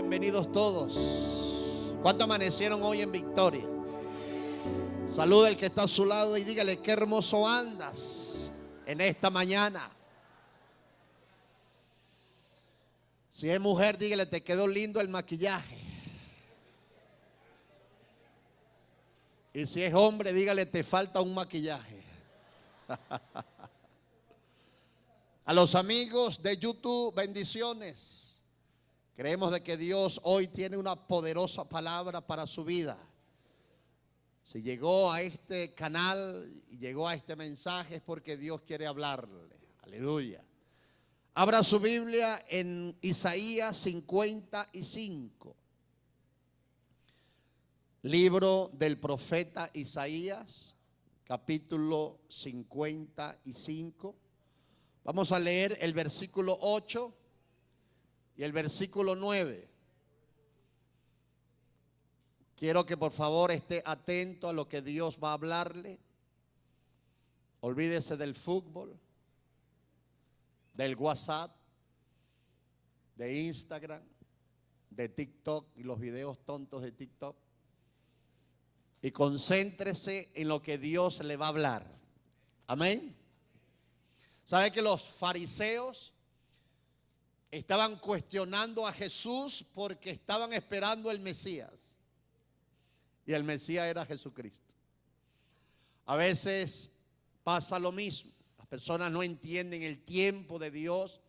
bienvenidos todos. ¿Cuántos amanecieron hoy en victoria? Saluda al que está a su lado y dígale: qué hermoso andas en esta mañana. Si es mujer, dígale: te quedó lindo el maquillaje. Y si es hombre, dígale: te falta un maquillaje. A los amigos de YouTube, bendiciones. Creemos de que Dios hoy tiene una poderosa palabra para su vida. Si llegó a este canal y llegó a este mensaje es porque Dios quiere hablarle. Aleluya. Abra su Biblia en Isaías 55. Libro del profeta Isaías, capítulo 55. Vamos a leer el versículo 8 y el versículo 9. Quiero que por favor esté atento a lo que Dios va a hablarle. Olvídese del fútbol, del WhatsApp, de Instagram, de TikTok y los videos tontos de TikTok. Y concéntrese en lo que Dios le va a hablar. Amén. ¿Sabe que los fariseos estaban cuestionando a Jesús porque estaban esperando el Mesías? Y el Mesías era Jesucristo. A veces pasa lo mismo. Las personas no entienden el tiempo de Dios,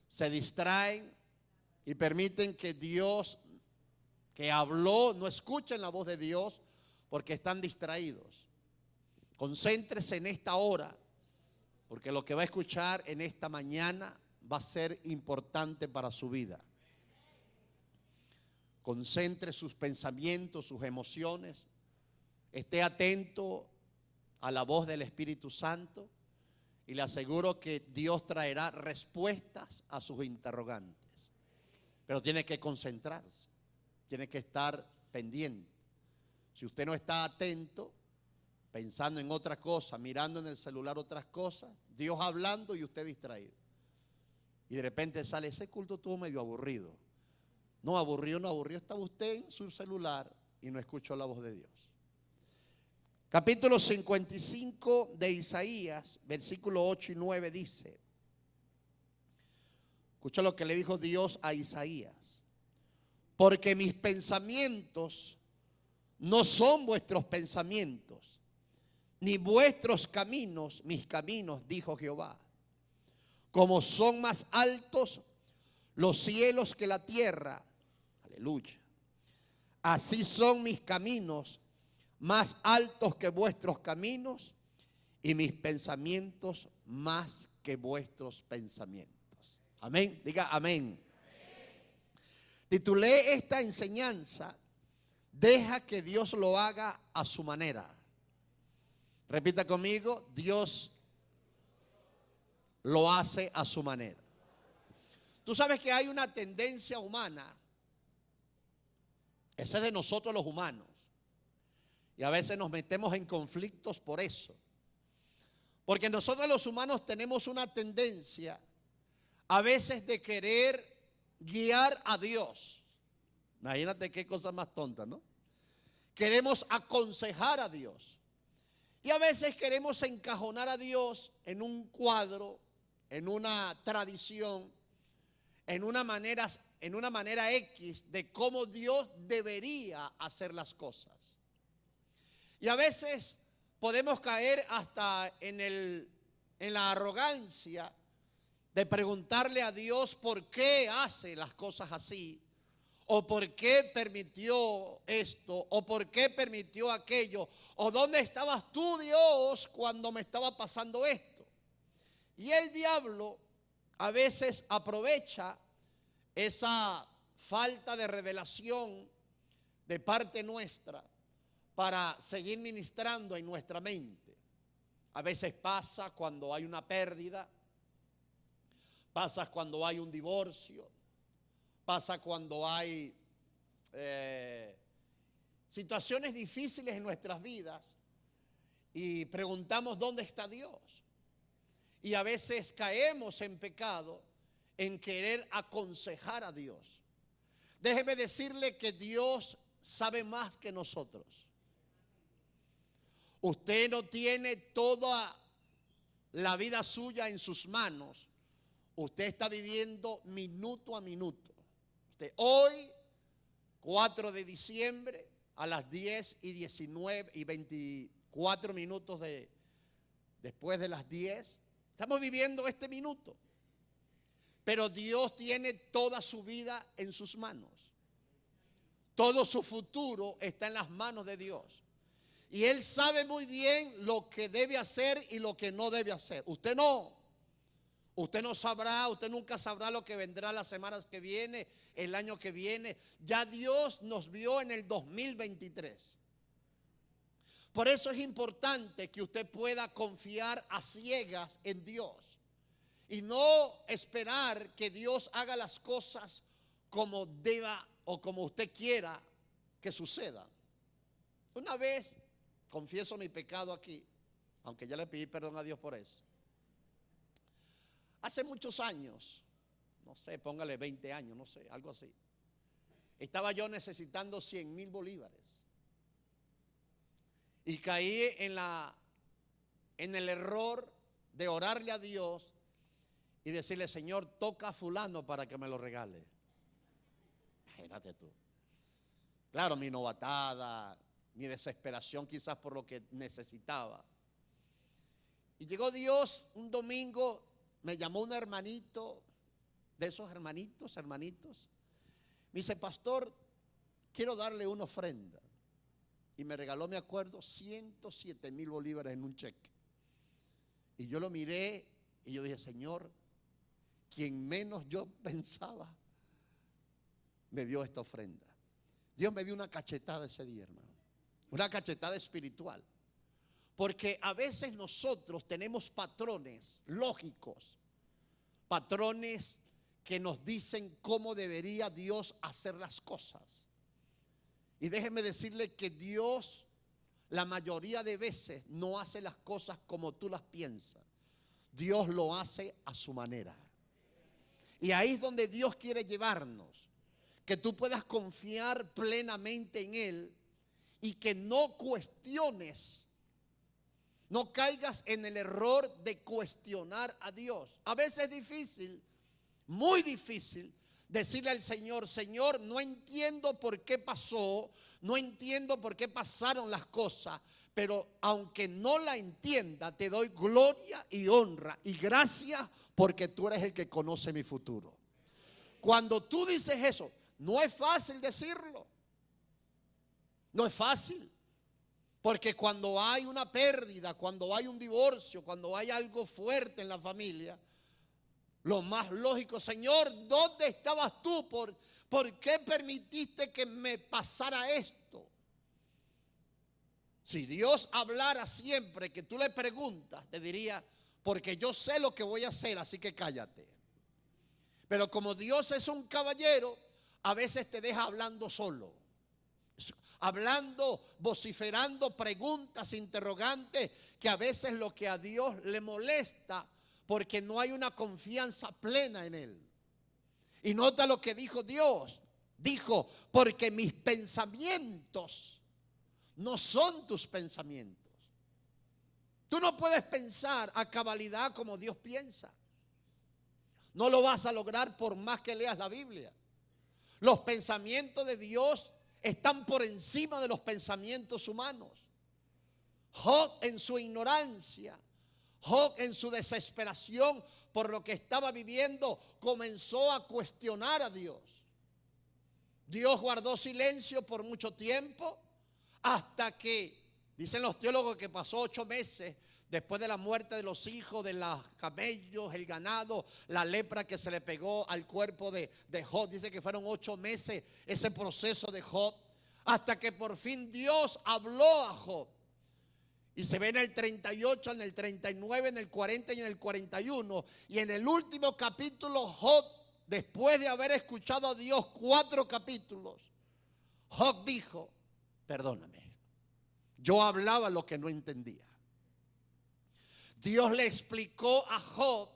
se distraen y permiten que Dios que habló no escuchen la voz de Dios porque están distraídos. Concéntrese en esta hora, porque lo que va a escuchar en esta mañana va a ser importante para su vida. Concentre sus pensamientos, sus emociones. Esté atento a la voz del Espíritu Santo y le aseguro que Dios traerá respuestas a sus interrogantes. Pero tiene que concentrarse, tiene que estar pendiente. Si usted no está atento, pensando en otra cosa, mirando en el celular otras cosas, Dios hablando y usted distraído. Y de repente sale: ese culto estuvo medio aburrido. No, aburrido, estaba usted en su celular y no escuchó la voz de Dios. Capítulo 55 de Isaías, versículo 8 y 9 dice: escucha lo que le dijo Dios a Isaías: porque mis pensamientos no son vuestros pensamientos, ni vuestros caminos mis caminos, dijo Jehová. Como son más altos los cielos que la tierra, aleluya, así son mis caminos más altos que vuestros caminos, y mis pensamientos más que vuestros pensamientos. Amén, diga amén. Titulé esta enseñanza: deja que Dios lo haga a su manera. Repita conmigo: Dios lo hace a su manera. Tú sabes que hay una tendencia humana, esa es de nosotros los humanos, y a veces nos metemos en conflictos por eso. Porque nosotros los humanos tenemos una tendencia a veces de querer guiar a Dios. Imagínate qué cosa más tonta, ¿no? Queremos aconsejar a Dios. Y a veces queremos encajonar a Dios en un cuadro, en una tradición, en una manera X de cómo Dios debería hacer las cosas. Y a veces podemos caer hasta en la arrogancia de preguntarle a Dios por qué hace las cosas así, o por qué permitió esto, o por qué permitió aquello, o dónde estabas tú, Dios, cuando me estaba pasando esto. Y el diablo a veces aprovecha esa falta de revelación de parte nuestra para seguir ministrando en nuestra mente. A veces pasa cuando hay una pérdida, pasa cuando hay un divorcio, pasa cuando hay situaciones difíciles en nuestras vidas y preguntamos: ¿dónde está Dios? Y a veces caemos en pecado en querer aconsejar a Dios. Déjeme decirle que Dios sabe más que nosotros. Usted no tiene toda la vida suya en sus manos. Usted está viviendo minuto a minuto. Usted hoy, 4 de diciembre, a las 10:19:24 después de las 10, estamos viviendo este minuto. Pero Dios tiene toda su vida en sus manos. Todo su futuro está en las manos de Dios. Y Él sabe muy bien lo que debe hacer y lo que no debe hacer. Usted no. Usted no sabrá, usted nunca sabrá lo que vendrá las semanas que viene, el año que viene. Ya Dios nos vio en el 2023. Por eso es importante que usted pueda confiar a ciegas en Dios. Y no esperar que Dios haga las cosas como deba o como usted quiera que suceda. Una vez, confieso mi pecado aquí, aunque ya le pedí perdón a Dios por eso. Hace muchos años, no sé, póngale 20 años, no sé, algo así. Estaba yo necesitando 100,000 bolívares. Y caí en el error de orarle a Dios y decirle: Señor, toca a fulano para que me lo regale. Imagínate tú. Claro, mi novatada, mi desesperación quizás por lo que necesitaba. Y llegó Dios un domingo, me llamó un hermanito, de esos hermanitos. Me dice: pastor, quiero darle una ofrenda. Y me regaló, me acuerdo, 107,000 bolívares en un cheque. Y yo lo miré y yo dije: Señor, quien menos yo pensaba me dio esta ofrenda. Dios me dio una cachetada ese día, hermano. Una cachetada espiritual. Porque a veces nosotros tenemos patrones lógicos, patrones que nos dicen cómo debería Dios hacer las cosas. Y déjeme decirle que Dios la mayoría de veces no hace las cosas como tú las piensas. Dios lo hace a su manera. Y ahí es donde Dios quiere llevarnos. Que tú puedas confiar plenamente en Él y que no cuestiones, no caigas en el error de cuestionar a Dios. A veces es difícil, muy difícil, decirle al Señor: Señor, no entiendo por qué pasó, no entiendo por qué pasaron las cosas, pero aunque no la entienda, te doy gloria y honra y gracias porque tú eres el que conoce mi futuro. Cuando tú dices eso, no es fácil decirlo. No es fácil. Porque cuando hay una pérdida, cuando hay un divorcio, cuando hay algo fuerte en la familia, lo más lógico: Señor, ¿dónde estabas tú? ¿Por qué permitiste que me pasara esto? Si Dios hablara siempre que tú le preguntas, te diría: porque yo sé lo que voy a hacer, así que cállate. Pero como Dios es un caballero, a veces te deja hablando solo, hablando, vociferando preguntas, interrogantes, que a veces lo que a Dios le molesta, porque no hay una confianza plena en Él. Y nota lo que dijo Dios. Dijo: porque mis pensamientos no son tus pensamientos. Tú no puedes pensar a cabalidad como Dios piensa. No lo vas a lograr por más que leas la Biblia. Los pensamientos de Dios están por encima de los pensamientos humanos. Job, en su ignorancia, Job, en su desesperación por lo que estaba viviendo, comenzó a cuestionar a Dios. Dios guardó silencio por mucho tiempo, hasta que, dicen los teólogos, que pasó 8 meses después de la muerte de los hijos, de los camellos, el ganado, la lepra que se le pegó al cuerpo de Job. Dice que fueron 8 meses ese proceso de Job, hasta que por fin Dios habló a Job. Y se ve en el 38, en el 39, en el 40 y en el 41. Y en el último capítulo, Job, después de haber escuchado a Dios 4 capítulos, Job dijo: perdóname, yo hablaba lo que no entendía. Dios le explicó a Job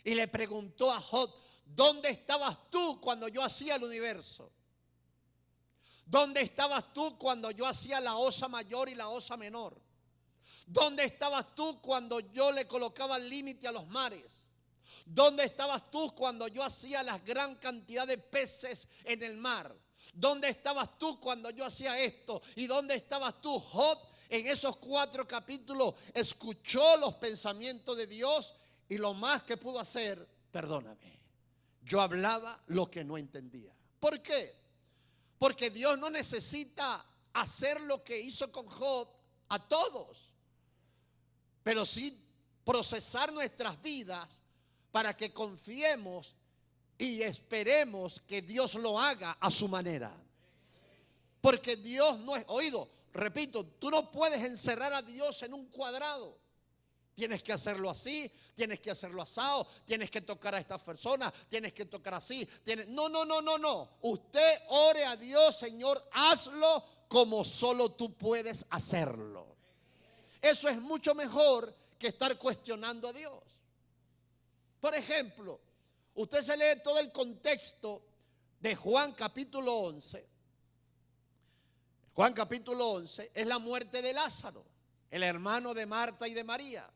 y le preguntó a Job: ¿dónde estabas tú cuando yo hacía el universo? ¿Dónde estabas tú cuando yo hacía la osa mayor y la osa menor? ¿Dónde estabas tú cuando yo le colocaba límite a los mares? ¿Dónde estabas tú cuando yo hacía la gran cantidad de peces en el mar? ¿Dónde estabas tú cuando yo hacía esto? ¿Y dónde estabas tú? Job en esos 4 capítulos escuchó los pensamientos de Dios y lo más que pudo hacer, perdóname, yo hablaba lo que no entendía. ¿Por qué? Porque Dios no necesita hacer lo que hizo con Job a todos, pero sí procesar nuestras vidas para que confiemos y esperemos que Dios lo haga a su manera. Porque Dios no es, oído, repito, tú no puedes encerrar a Dios en un cuadrado. Tienes que hacerlo así, tienes que hacerlo asado, tienes que tocar a esta persona, tienes que tocar así. No. Usted ore a Dios, Señor, hazlo como solo tú puedes hacerlo. Eso es mucho mejor que estar cuestionando a Dios. Por ejemplo, usted se lee todo el contexto de Juan capítulo 11. Juan capítulo 11 es la muerte de Lázaro, el hermano de Marta y de María.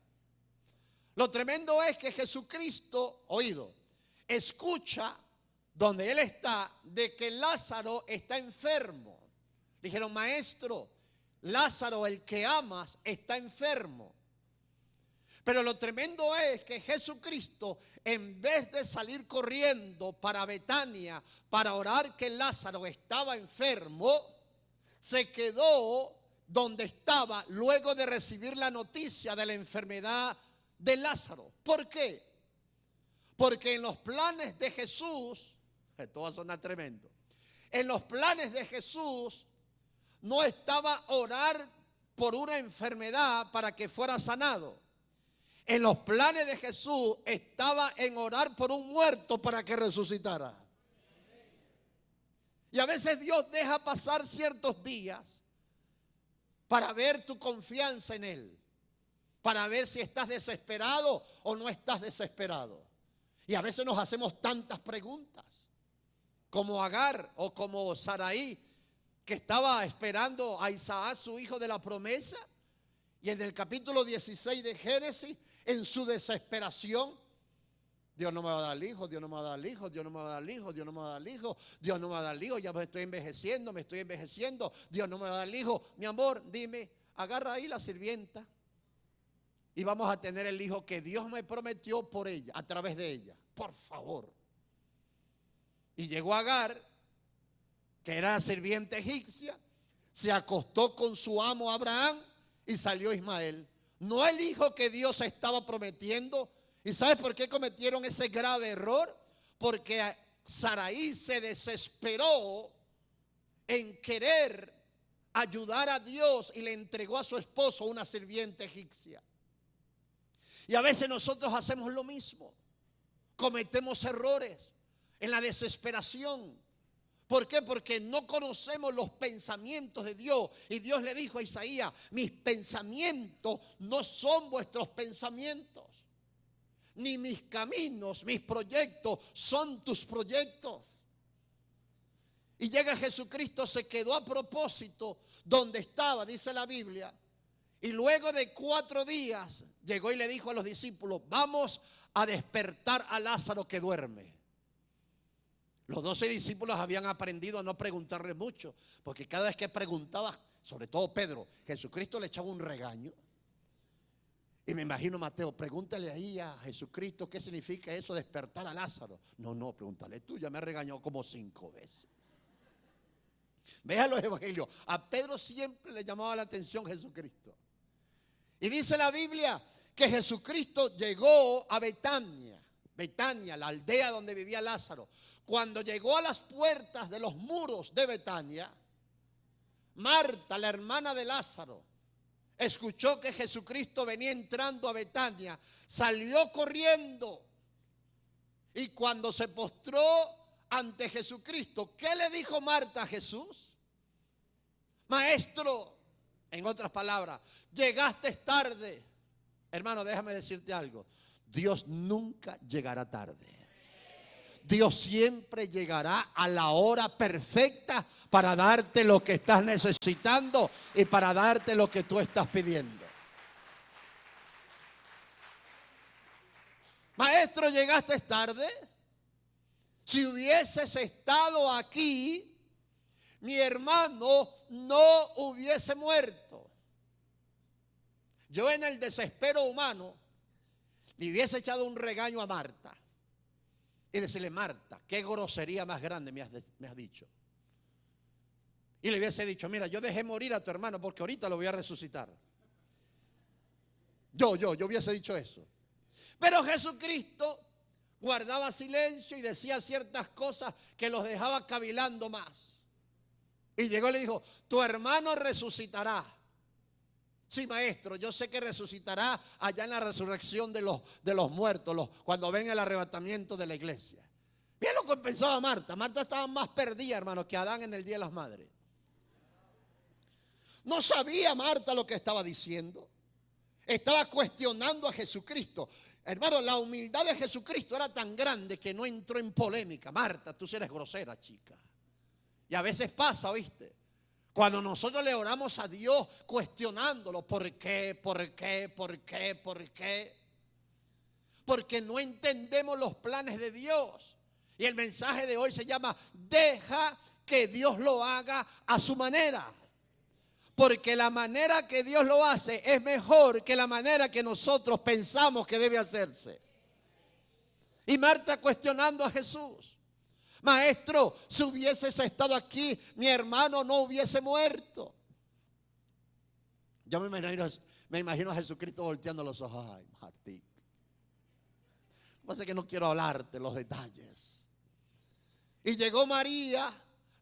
Lo tremendo es que Jesucristo, oído, escucha donde él está de que Lázaro está enfermo. Dijeron, maestro, Lázaro, el que amas, está enfermo. Pero lo tremendo es que Jesucristo, en vez de salir corriendo para Betania para orar que Lázaro estaba enfermo, se quedó donde estaba luego de recibir la noticia de la enfermedad de Lázaro. ¿Por qué? Porque en los planes de Jesús, esto va a sonar tremendo, en los planes de Jesús no estaba orar por una enfermedad para que fuera sanado. En los planes de Jesús estaba en orar por un muerto para que resucitara. Y a veces Dios deja pasar ciertos días para ver tu confianza en Él, para ver si estás desesperado o no estás desesperado. Y a veces nos hacemos tantas preguntas, como Agar o como Saraí, que estaba esperando a Isaac, su hijo de la promesa, y en el capítulo 16 de Génesis, en su desesperación, Dios no me va a dar hijo, Dios no me va a dar hijo, Dios no me va a dar hijo, Dios no me va a dar hijo, Dios no me va a dar hijo, ya me estoy envejeciendo, Dios no me va a dar hijo. Mi amor, dime, agarra ahí la sirvienta y vamos a tener el hijo que Dios me prometió por ella, a través de ella, por favor. Y llegó Agar, que era sirviente egipcia, se acostó con su amo Abraham y salió Ismael. No el hijo que Dios estaba prometiendo. ¿Y sabes por qué cometieron ese grave error? Porque Saraí se desesperó en querer ayudar a Dios y le entregó a su esposo una sirviente egipcia. Y a veces nosotros hacemos lo mismo. Cometemos errores en la desesperación. ¿Por qué? Porque no conocemos los pensamientos de Dios. Y Dios le dijo a Isaías, mis pensamientos no son vuestros pensamientos, ni mis caminos, mis proyectos son tus proyectos. Y llega Jesucristo, se quedó a propósito donde estaba, dice la Biblia. Y luego de 4 días llegó y le dijo a los discípulos, vamos a despertar a Lázaro que duerme. Los 12 discípulos habían aprendido a no preguntarle mucho, porque cada vez que preguntaba, sobre todo Pedro, Jesucristo le echaba un regaño. Y me imagino, Mateo, pregúntale ahí a Jesucristo qué significa eso, despertar a Lázaro. No, pregúntale tú, ya me regañó como 5 veces. Vean los evangelios, a Pedro siempre le llamaba la atención Jesucristo. Y dice la Biblia que Jesucristo llegó a Betania, la aldea donde vivía Lázaro. Cuando llegó a las puertas de los muros de Betania, Marta, la hermana de Lázaro, escuchó que Jesucristo venía entrando a Betania, salió corriendo y cuando se postró ante Jesucristo, ¿qué le dijo Marta a Jesús? Maestro, en otras palabras, llegaste tarde. Hermano, déjame decirte algo, Dios nunca llegará tarde. Dios siempre llegará a la hora perfecta para darte lo que estás necesitando y para darte lo que tú estás pidiendo. Maestro, llegaste tarde. Si hubieses estado aquí, mi hermano no hubiese muerto. Yo en el desespero humano le hubiese echado un regaño a Marta y decirle: Marta, qué grosería más grande me has dicho. Y le hubiese dicho: mira, yo dejé morir a tu hermano porque ahorita lo voy a resucitar. Yo hubiese dicho eso. Pero Jesucristo guardaba silencio y decía ciertas cosas que los dejaba cavilando más. Y llegó y le dijo: tu hermano resucitará. Sí, maestro, yo sé que resucitará allá en la resurrección de los muertos, cuando venga el arrebatamiento de la iglesia. Bien lo que pensaba Marta. Marta estaba más perdida, hermano, que Adán en el Día de las Madres. No sabía Marta lo que estaba diciendo. Estaba cuestionando a Jesucristo. Hermano, la humildad de Jesucristo era tan grande que no entró en polémica. Marta, tú eres grosera, chica. Y a veces pasa, ¿viste? Cuando nosotros le oramos a Dios cuestionándolo, ¿por qué? Porque no entendemos los planes de Dios. Y el mensaje de hoy se llama: deja que Dios lo haga a su manera. Porque la manera que Dios lo hace es mejor que la manera que nosotros pensamos que debe hacerse. Y Marta cuestionando a Jesús: maestro, si hubieses estado aquí, mi hermano no hubiese muerto. Yo me imagino a Jesucristo volteando los ojos. Ay, Martín, pasa que no quiero hablarte los detalles. Y llegó María,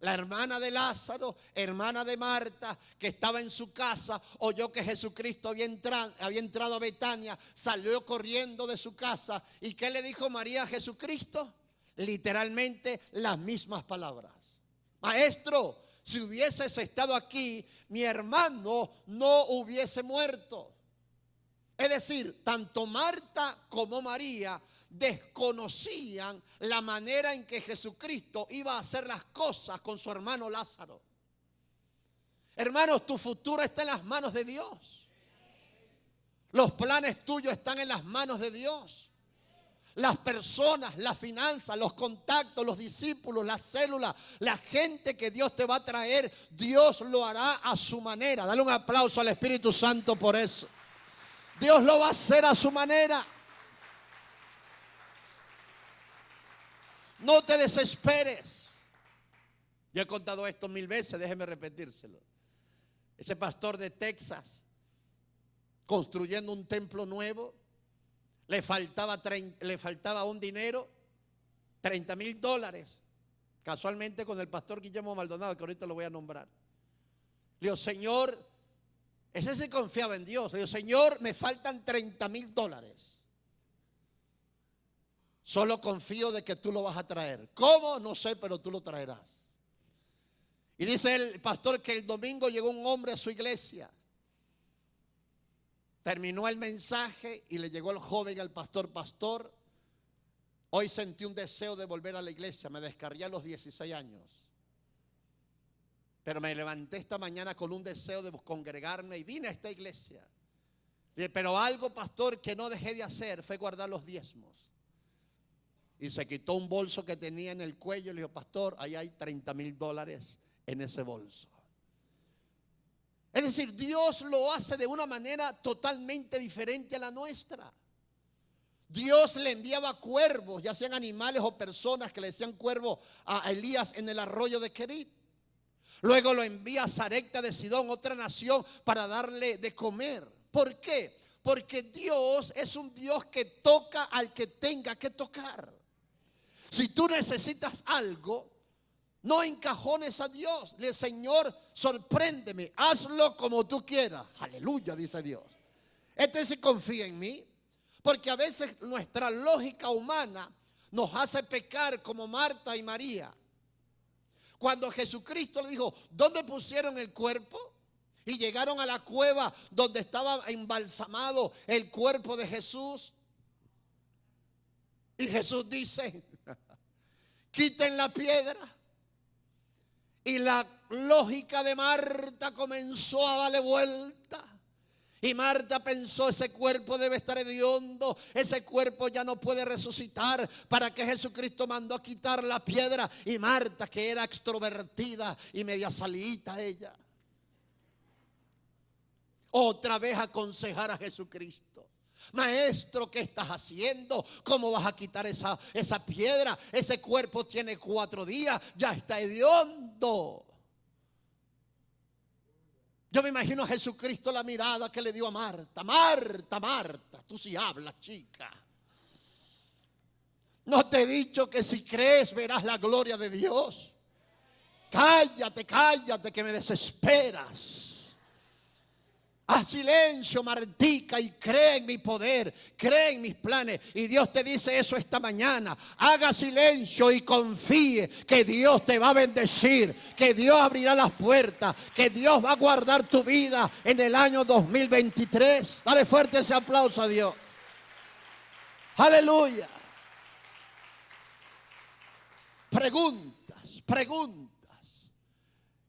la hermana de Lázaro, hermana de Marta, que estaba en su casa, oyó que Jesucristo había entrado a Betania, salió corriendo de su casa. ¿Y qué le dijo María a Jesucristo? Literalmente las mismas palabras: maestro, si hubieses estado aquí, mi hermano no hubiese muerto. Es decir, tanto Marta como María desconocían la manera en que Jesucristo iba a hacer las cosas con su hermano Lázaro. Hermanos, tu futuro está en las manos de Dios. Los planes tuyos están en las manos de Dios. Las personas, las finanzas, los contactos, los discípulos, las células, la gente que Dios te va a traer, Dios lo hará a su manera. Dale un aplauso al Espíritu Santo por eso. Dios lo va a hacer a su manera. No te desesperes. Yo he contado esto 1000 veces, déjeme repetírselo. Ese pastor de Texas, construyendo un templo nuevo, le faltaba un dinero, $30,000. Casualmente con el pastor Guillermo Maldonado, que ahorita lo voy a nombrar. Le digo: Señor, ese se confiaba en Dios. Le digo: Señor, me faltan $30,000. Solo confío de que tú lo vas a traer. ¿Cómo? No sé, pero tú lo traerás. Y dice el pastor que el domingo llegó un hombre a su iglesia. Terminó el mensaje y le llegó el joven al pastor: pastor, hoy sentí un deseo de volver a la iglesia. Me descargué a los 16 años. Pero me levanté esta mañana con un deseo de congregarme y vine a esta iglesia. Pero algo, pastor, que no dejé de hacer fue guardar los diezmos. Y se quitó un bolso que tenía en el cuello y le dijo: pastor, ahí hay $30,000 en ese bolso. Es decir, Dios lo hace de una manera totalmente diferente a la nuestra. Dios le enviaba cuervos, ya sean animales o personas, que le decían cuervo a Elías en el arroyo de Querit. Luego lo envía a Sarepta de Sidón, otra nación, para darle de comer. ¿Por qué? Porque Dios es un Dios que toca al que tenga que tocar. Si tú necesitas algo, no encajones a Dios. Le: Señor, sorpréndeme, hazlo como tú quieras. Aleluya, dice Dios. Este sí confía en mí. Porque a veces nuestra lógica humana nos hace pecar como Marta y María. Cuando Jesucristo le dijo: ¿dónde pusieron el cuerpo? Y llegaron a la cueva donde estaba embalsamado el cuerpo de Jesús. Y Jesús dice: quiten la piedra. Y la lógica de Marta comenzó a darle vuelta. Y Marta pensó, ese cuerpo debe estar hediondo, ese cuerpo ya no puede resucitar. ¿Para qué Jesucristo mandó a quitar la piedra? Y Marta, que era extrovertida y media salidita ella, otra vez aconsejar a Jesucristo: Maestro, ¿qué estás haciendo? ¿Cómo vas a quitar esa piedra? Ese cuerpo tiene 4 días, ya está hediondo. Yo me imagino a Jesucristo la mirada que le dio a Marta. Marta, Marta, tú sí hablas, chica. ¿No te he dicho que si crees verás la gloria de Dios? Cállate, cállate, que me desesperas. Haz silencio, Martica, y cree en mi poder, cree en mis planes. Y Dios te dice eso esta mañana: haga silencio y confíe que Dios te va a bendecir, que Dios abrirá las puertas, que Dios va a guardar tu vida en el año 2023. Dale fuerte ese aplauso a Dios. Aleluya. Preguntas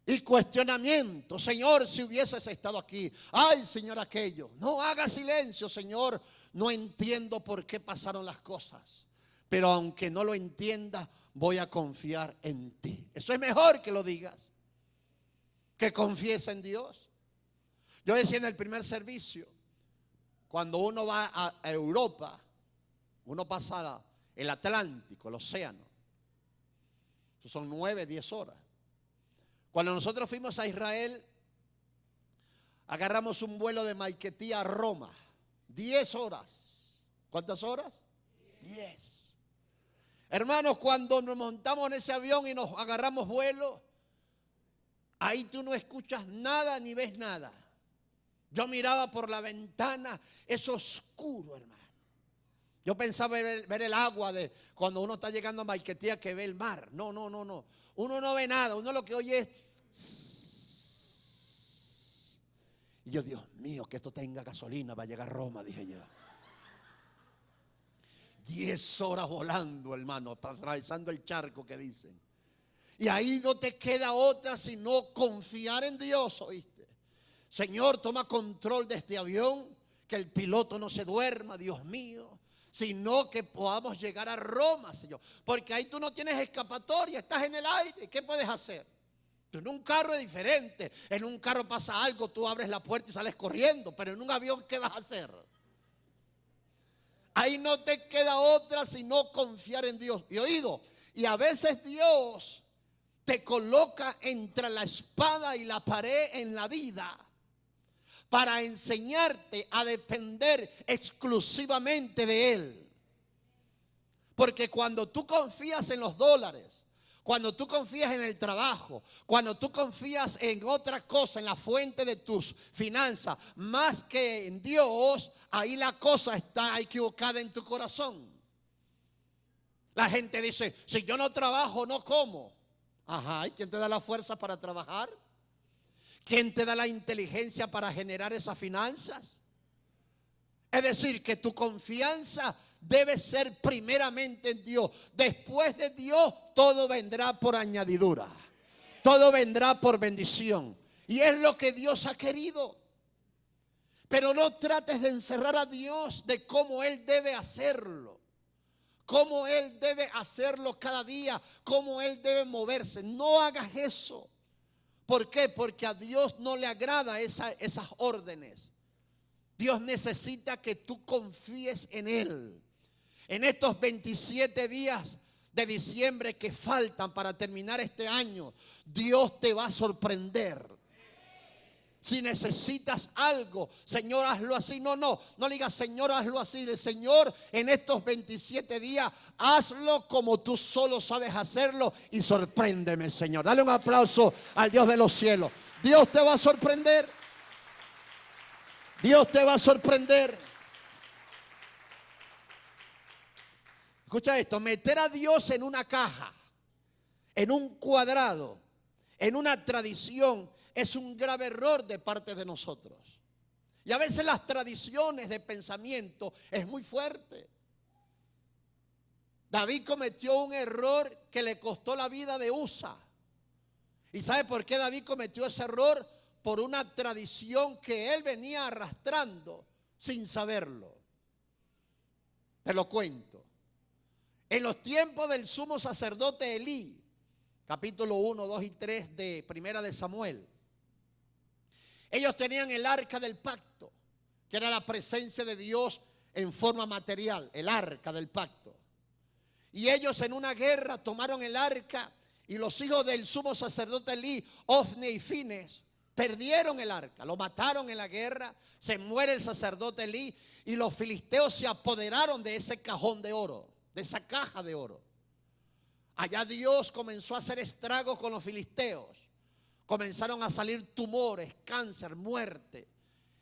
y cuestionamiento. Señor, si hubieses estado aquí. Ay, Señor, aquello. No haga silencio, Señor. No entiendo por qué pasaron las cosas, pero aunque no lo entienda, voy a confiar en ti. Eso es mejor que lo digas, que confíes en Dios. Yo decía en el primer servicio, cuando uno va a Europa, uno pasa el Atlántico, el océano. Son 9, 10 horas. Cuando nosotros fuimos a Israel, agarramos un vuelo de Maiquetía a Roma. 10 horas. ¿Cuántas horas? 10. Hermanos, cuando nos montamos en ese avión y nos agarramos vuelo, ahí tú no escuchas nada ni ves nada. Yo miraba por la ventana, es oscuro, hermano. Yo pensaba ver el agua de cuando uno está llegando a Maiquetía, que ve el mar. No. Uno no ve nada, uno lo que oye es... Y yo, Dios mío, que esto tenga gasolina para llegar a Roma, dije yo. 10 horas volando, hermano, atravesando el charco que dicen. Y ahí no te queda otra sino confiar en Dios, ¿oíste? Señor, toma control de este avión, que el piloto no se duerma, Dios mío, sino que podamos llegar a Roma, Señor. Porque ahí tú no tienes escapatoria, estás en el aire. ¿Qué puedes hacer? Tú en un carro es diferente. En un carro pasa algo, tú abres la puerta y sales corriendo. Pero en un avión, ¿qué vas a hacer? Ahí no te queda otra sino confiar en Dios. Y oído, y a veces Dios te coloca entre la espada y la pared en la vida, para enseñarte a depender exclusivamente de Él. Porque cuando tú confías en los dólares, cuando tú confías en el trabajo, cuando tú confías en otra cosa, en la fuente de tus finanzas, más que en Dios, ahí la cosa está equivocada en tu corazón. La gente dice, si yo no trabajo, no como. Ajá, ¿y quién te da la fuerza para trabajar? ¿Quién te da la inteligencia para generar esas finanzas? Es decir, que tu confianza debe ser primeramente en Dios. Después de Dios, todo vendrá por añadidura. Todo vendrá por bendición. Y es lo que Dios ha querido. Pero no trates de encerrar a Dios de cómo Él debe hacerlo. Cómo Él debe hacerlo cada día. Cómo Él debe moverse. No hagas eso. ¿Por qué? Porque a Dios no le agrada esas órdenes. Dios necesita que tú confíes en Él. En estos 27 días de diciembre que faltan para terminar este año, Dios te va a sorprender. Si necesitas algo, Señor, hazlo así. No le digas, Señor, hazlo así. Dile, Señor, en estos 27 días, hazlo como tú solo sabes hacerlo y sorpréndeme, Señor. Dale un aplauso al Dios de los cielos. Dios te va a sorprender. Dios te va a sorprender. Escucha esto, meter a Dios en una caja, en un cuadrado, en una tradición, es un grave error de parte de nosotros. Y a veces las tradiciones de pensamiento es muy fuerte. David cometió un error que le costó la vida de Usa. ¿Y sabe por qué David cometió ese error? Por una tradición que él venía arrastrando sin saberlo. Te lo cuento. En los tiempos del sumo sacerdote Elí, capítulo 1, 2 y 3 de Primera de Samuel, ellos tenían el arca del pacto, que era la presencia de Dios en forma material, el arca del pacto. Y ellos en una guerra tomaron el arca y los hijos del sumo sacerdote Elí, Ofni y Fines, perdieron el arca, lo mataron en la guerra, se muere el sacerdote Elí y los filisteos se apoderaron de ese cajón de oro, de esa caja de oro. Allá Dios comenzó a hacer estragos con los filisteos. Comenzaron a salir tumores, cáncer, muerte.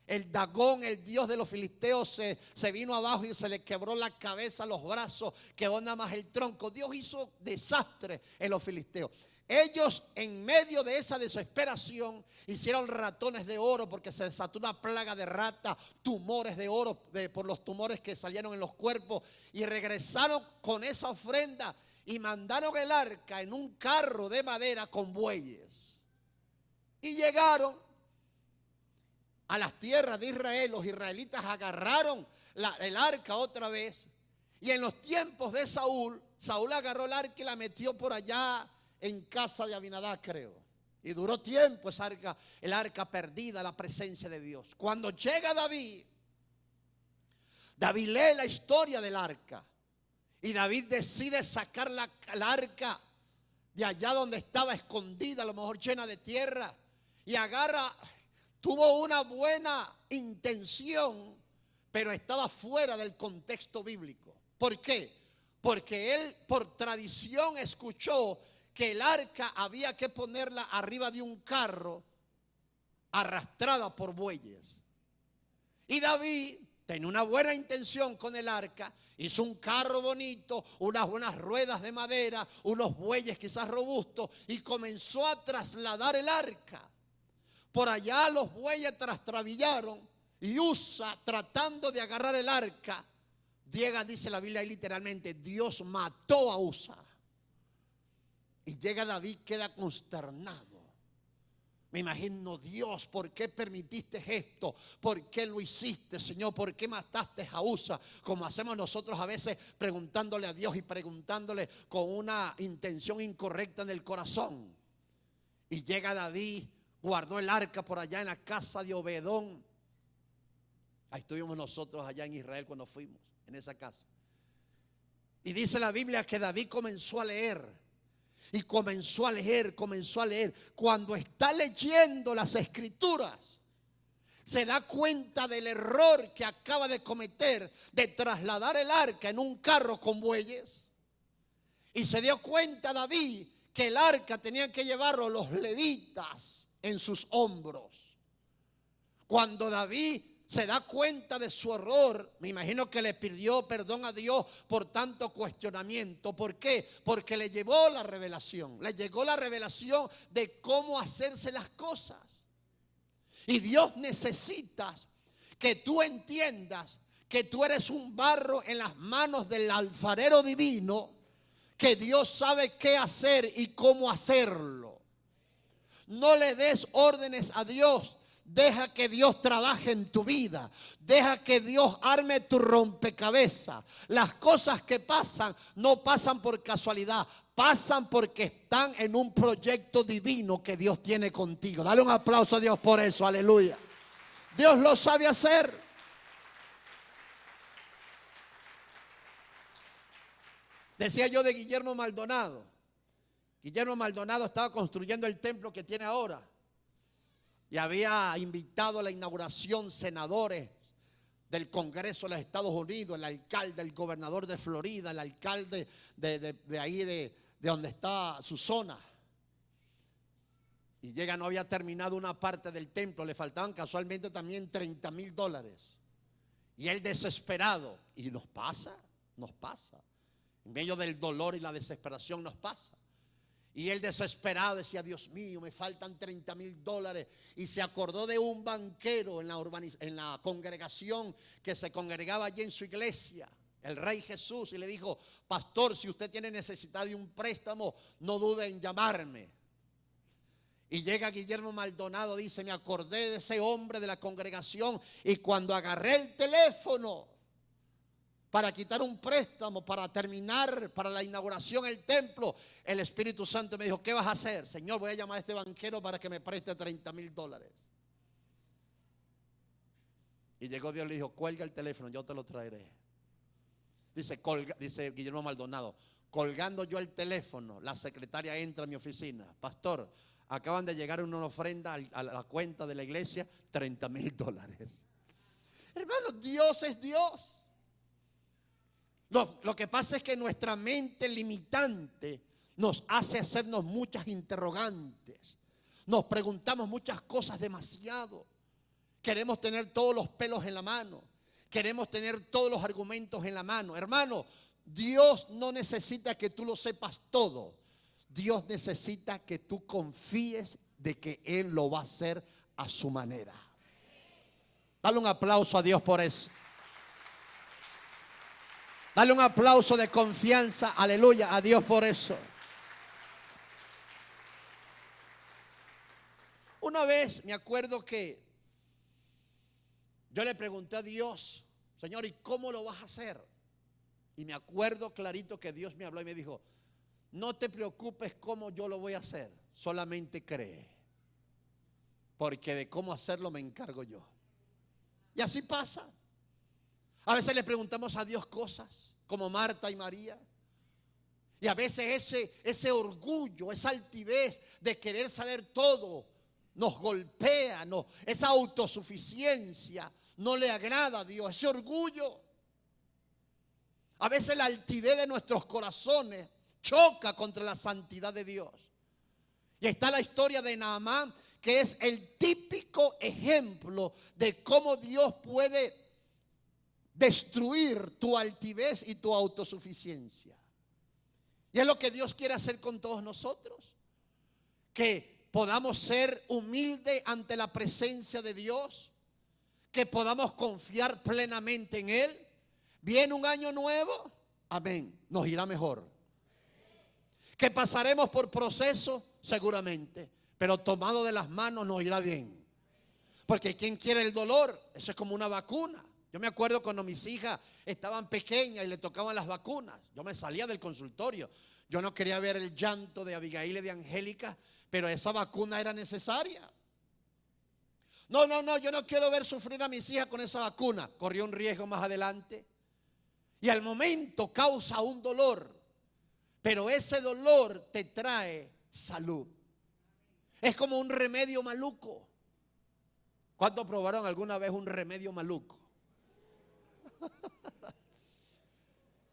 El Dagón, el dios de los filisteos, se vino abajo y se le quebró la cabeza, los brazos, quedó nada más el tronco. Dios hizo desastre en los filisteos. Ellos, en medio de esa desesperación, hicieron ratones de oro porque se desató una plaga de rata, tumores de oro por los tumores que salieron en los cuerpos, y regresaron con esa ofrenda y mandaron el arca en un carro de madera con bueyes. Y llegaron a las tierras de Israel. Los israelitas agarraron el arca otra vez. Y en los tiempos de Saúl agarró el arca y la metió por allá en casa de Abinadab, creo. Y duró tiempo esa arca, el arca perdida, la presencia de Dios. Cuando llega David lee la historia del arca. Y David decide sacar la arca de allá donde estaba escondida, a lo mejor llena de tierra. Y tuvo una buena intención, pero estaba fuera del contexto bíblico. ¿Por qué? Porque él por tradición escuchó que el arca había que ponerla arriba de un carro arrastrada por bueyes. Y David tenía una buena intención con el arca, hizo un carro bonito, unas buenas ruedas de madera, unos bueyes quizás robustos, y comenzó a trasladar el arca. Por allá los bueyes trastrabillaron y Usa, tratando de agarrar el arca, dice la Biblia ahí literalmente, Dios mató a Usa. Y llega David, queda consternado. Me imagino, Dios, ¿por qué permitiste esto? ¿Por qué lo hiciste, Señor? ¿Por qué mataste a Usa? Como hacemos nosotros a veces preguntándole a Dios y preguntándole con una intención incorrecta en el corazón. Y llega David, guardó el arca por allá en la casa de Obedón. Ahí estuvimos nosotros allá en Israel cuando fuimos, en esa casa. Y dice la Biblia que David comenzó a leer. Y comenzó a leer. Cuando está leyendo las escrituras, se da cuenta del error que acaba de cometer de trasladar el arca en un carro con bueyes. Y se dio cuenta David que el arca tenían que llevarlo los levitas en sus hombros. Cuando David se da cuenta de su error, me imagino que le pidió perdón a Dios por tanto cuestionamiento. ¿Por qué? Porque le llegó la revelación. Le llegó la revelación de cómo hacerse las cosas. Y Dios necesita que tú entiendas que tú eres un barro en las manos del alfarero divino, que Dios sabe qué hacer y cómo hacerlo. No le des órdenes a Dios. Deja que Dios trabaje en tu vida. Deja que Dios arme tu rompecabezas. Las cosas que pasan no pasan por casualidad. Pasan porque están en un proyecto divino que Dios tiene contigo. Dale un aplauso a Dios por eso. Aleluya. Dios lo sabe hacer. Decía yo de Guillermo Maldonado. Guillermo Maldonado estaba construyendo el templo que tiene ahora. Y había invitado a la inauguración senadores del Congreso de los Estados Unidos, el alcalde, el gobernador de Florida, el alcalde de ahí, de donde está su zona. Y llega, no había terminado una parte del templo, le faltaban casualmente también $30,000. Y él desesperado, y nos pasa. En medio del dolor y la desesperación nos pasa. Y él desesperado decía, Dios mío, me faltan $30,000. Y se acordó de un banquero en la congregación que se congregaba allí en su iglesia. el Rey Jesús, y le dijo: pastor, si usted tiene necesidad de un préstamo, no dude en llamarme. Y llega Guillermo Maldonado, dice: me acordé de ese hombre de la congregación, y cuando agarré el teléfono para quitar un préstamo, para terminar, para la inauguración del templo, el Espíritu Santo me dijo: ¿qué vas a hacer? Señor, voy a llamar a este banquero para que me preste $30,000. Y llegó Dios y le dijo: cuelga el teléfono, yo te lo traeré. Dice Guillermo Maldonado: colgando yo el teléfono, la secretaria entra a mi oficina: pastor, acaban de llegar una ofrenda a la cuenta de la iglesia, $30,000. Hermano, Dios es Dios. Lo que pasa es que nuestra mente limitante nos hace hacernos muchas interrogantes. Nos preguntamos muchas cosas demasiado. Queremos tener todos los pelos en la mano. Queremos tener todos los argumentos en la mano. Hermano, Dios no necesita que tú lo sepas todo. Dios necesita que tú confíes de que Él lo va a hacer a su manera. Dale un aplauso a Dios por eso. Dale un aplauso de confianza, aleluya, a Dios por eso. Una vez me acuerdo que yo le pregunté a Dios: Señor, ¿y cómo lo vas a hacer? Y me acuerdo clarito que Dios me habló y me dijo: no te preocupes cómo yo lo voy a hacer, solamente cree, porque de cómo hacerlo me encargo yo. Y así pasa. A veces le preguntamos a Dios cosas, como Marta y María. Y a veces ese orgullo, esa altivez de querer saber todo nos golpea, esa autosuficiencia no le agrada a Dios, ese orgullo. A veces la altivez de nuestros corazones choca contra la santidad de Dios. Y está la historia de Naamán, que es el típico ejemplo de cómo Dios puede destruir tu altivez y tu autosuficiencia. Y es lo que Dios quiere hacer con todos nosotros, que podamos ser humildes ante la presencia de Dios, que podamos confiar plenamente en Él. Viene un año nuevo, amén, nos irá mejor. Que pasaremos por procesos, seguramente, pero tomado de las manos nos irá bien. Porque quien quiere el dolor, eso es como una vacuna. Yo me acuerdo cuando mis hijas estaban pequeñas y le tocaban las vacunas, yo me salía del consultorio. Yo no quería ver el llanto de Abigail y de Angélica, pero esa vacuna era necesaria. No, yo no quiero ver sufrir a mis hijas con esa vacuna. Corrió un riesgo más adelante. Y al momento causa un dolor, pero ese dolor te trae salud. Es como un remedio maluco. ¿Cuántos probaron alguna vez un remedio maluco?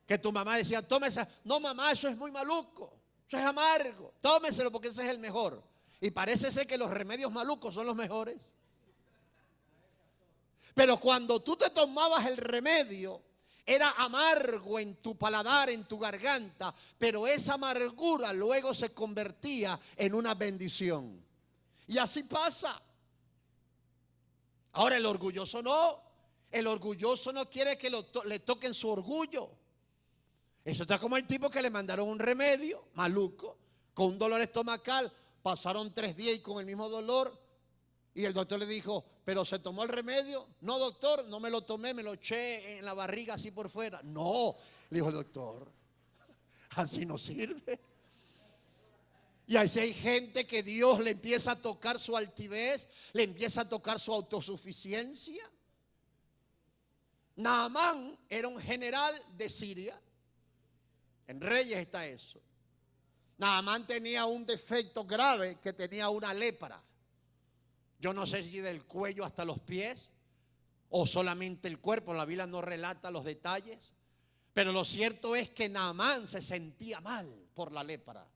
Que tu mamá decía: tómese. No, mamá, eso es muy maluco, eso es amargo, tómeselo porque ese es el mejor. Y parece ser que los remedios malucos son los mejores. Pero cuando tú te tomabas el remedio, era amargo en tu paladar, en tu garganta, pero esa amargura luego se convertía en una bendición. Y así pasa. Ahora el orgulloso no. El orgulloso no quiere que le toquen su orgullo. Eso está como el tipo que le mandaron un remedio maluco con un dolor estomacal. Pasaron 3 días y con el mismo dolor. Y el doctor le dijo: ¿pero se tomó el remedio? No, doctor, no me lo tomé, me lo eché en la barriga así por fuera. No, le dijo el doctor, así no sirve. Y así hay gente que Dios le empieza a tocar su altivez, le empieza a tocar su autosuficiencia. Naamán era un general de Siria. En Reyes está eso. Naamán tenía un defecto grave, que tenía una lepra. Yo no sé si del cuello hasta los pies o solamente el cuerpo. La Biblia no relata los detalles. Pero lo cierto es que Naamán se sentía mal por la lepra.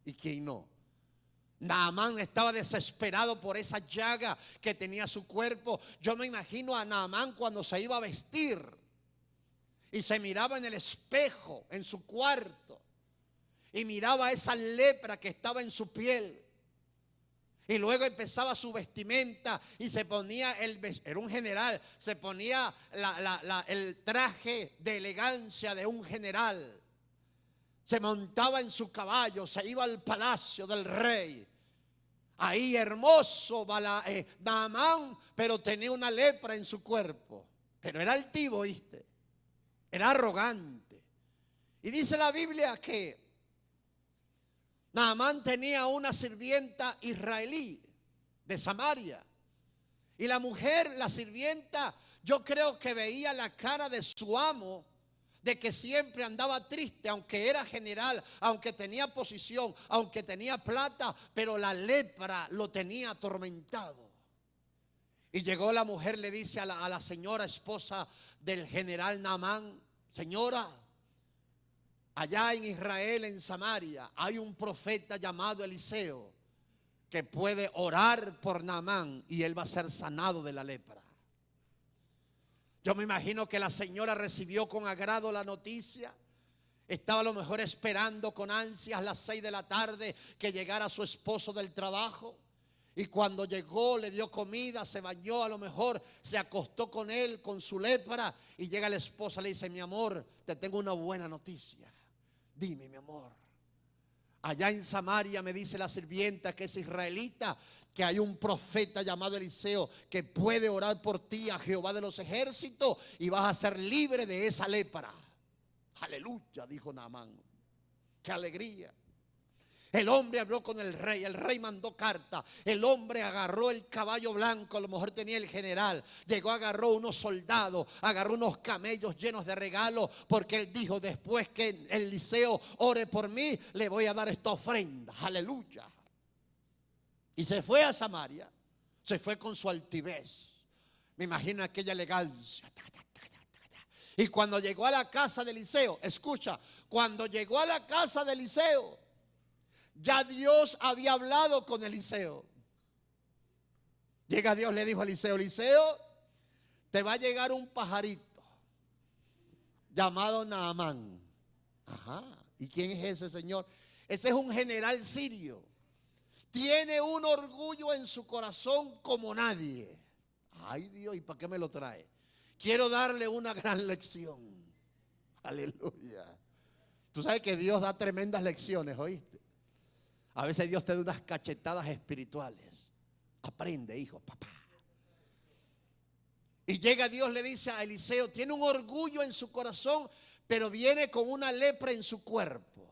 ¿Y quién no? Naamán estaba desesperado por esa llaga que tenía su cuerpo. Yo me imagino a Naamán cuando se iba a vestir y se miraba en el espejo en su cuarto y miraba esa lepra que estaba en su piel. Y luego empezaba su vestimenta y se ponía, era un general, se ponía el traje de elegancia de un general. Se montaba en su caballo, se iba al palacio del rey. Ahí hermoso Naamán, pero tenía una lepra en su cuerpo. Pero era altivo, ¿viste? Era arrogante. Y dice la Biblia que Naamán tenía una sirvienta israelí de Samaria. Y la mujer, la sirvienta, yo creo que veía la cara de su amo, de que siempre andaba triste, aunque era general, aunque tenía posición, aunque tenía plata, pero la lepra lo tenía atormentado. Y llegó la mujer, le dice a la señora esposa del general Naamán: señora, allá en Israel, en Samaria, hay un profeta llamado Eliseo que puede orar por Naamán y él va a ser sanado de la lepra. Yo me imagino que la señora recibió con agrado la noticia. Estaba a lo mejor esperando con ansias las 6 de la tarde que llegara su esposo del trabajo. Y cuando llegó le dio comida, se bañó, a lo mejor se acostó con él, con su lepra. Y llega la esposa, le dice: mi amor, te tengo una buena noticia. Dime, mi amor. Allá en Samaria me dice la sirvienta, que es israelita, que hay un profeta llamado Eliseo que puede orar por ti a Jehová de los ejércitos y vas a ser libre de esa lepra. Aleluya, dijo Naamán. Qué alegría. El hombre habló con el rey mandó carta, el hombre agarró el caballo blanco, a lo mejor tenía el general, llegó, agarró unos soldados, agarró unos camellos llenos de regalos, porque él dijo: después que Eliseo ore por mí, le voy a dar esta ofrenda. Aleluya. Y se fue a Samaria, se fue con su altivez, me imagino aquella elegancia. Y cuando llegó a la casa de Eliseo, escucha, cuando llegó a la casa de Eliseo, ya Dios había hablado con Eliseo. Llega Dios, le dijo a Eliseo: Eliseo, te va a llegar un pajarito llamado Naamán. Ajá. ¿Y quién es ese señor? Ese es un general sirio. Tiene un orgullo en su corazón como nadie. Ay, Dios, ¿y para qué me lo trae? Quiero darle una gran lección. Aleluya. Tú sabes que Dios da tremendas lecciones, ¿oíste? A veces Dios te da unas cachetadas espirituales. Aprende, hijo, papá. Y llega Dios, le dice a Eliseo: tiene un orgullo en su corazón, pero viene con una lepra en su cuerpo.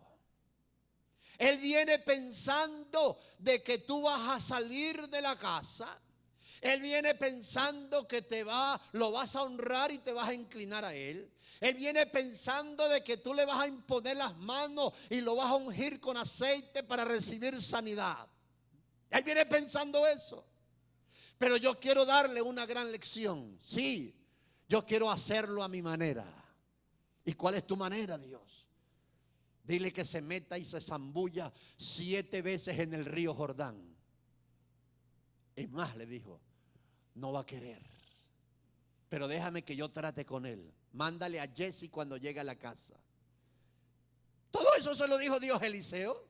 Él viene pensando de que tú vas a salir de la casa. Él viene pensando que lo vas a honrar y te vas a inclinar a él. Él viene pensando de que tú le vas a imponer las manos y lo vas a ungir con aceite para recibir sanidad. Él viene pensando eso. Pero yo quiero darle una gran lección. Sí, yo quiero hacerlo a mi manera. ¿Y cuál es tu manera, Dios? Dile que se meta y se zambulla 7 veces en el río Jordán. Es más, le dijo, no va a querer, pero déjame que yo trate con él. Mándale a Jesse cuando llegue a la casa. Todo eso se lo dijo Dios a Eliseo.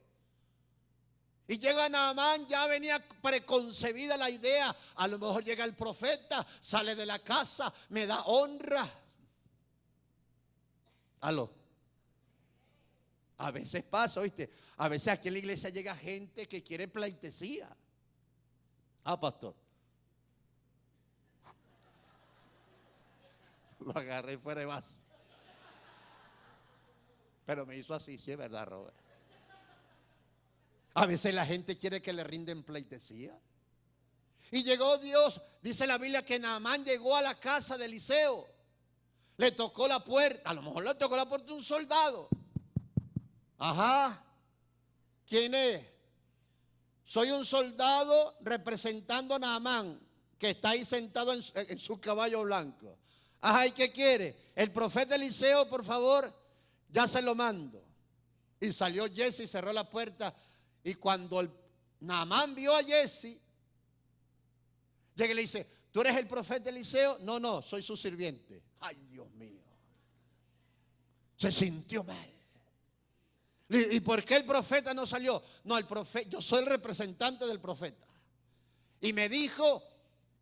Y llega Naamán, ya venía preconcebida la idea. A lo mejor llega el profeta, sale de la casa, me da honra. Aló. A veces pasa, ¿oíste? A veces aquí en la iglesia llega gente que quiere pleitesía. Ah, pastor. Lo agarré fuera de base. Pero me hizo así, sí es verdad, Robert. A veces la gente quiere que le rinden pleitesía. Y llegó Dios, dice la Biblia que Naamán llegó a la casa de Eliseo. Le tocó la puerta, a lo mejor le tocó la puerta un soldado. Ajá, ¿quién es? Soy un soldado representando a Naamán, que está ahí sentado en su caballo blanco. Ajá, ¿y qué quiere? El profeta Eliseo, por favor, ya se lo mando. Y salió Jesse y cerró la puerta. Y cuando Naamán vio a Jesse, llega y le dice: ¿tú eres el profeta Eliseo? No, no, soy su sirviente. Ay, Dios mío. Se sintió mal. ¿Y por qué el profeta no salió? No, el profeta, yo soy el representante del profeta. Y me dijo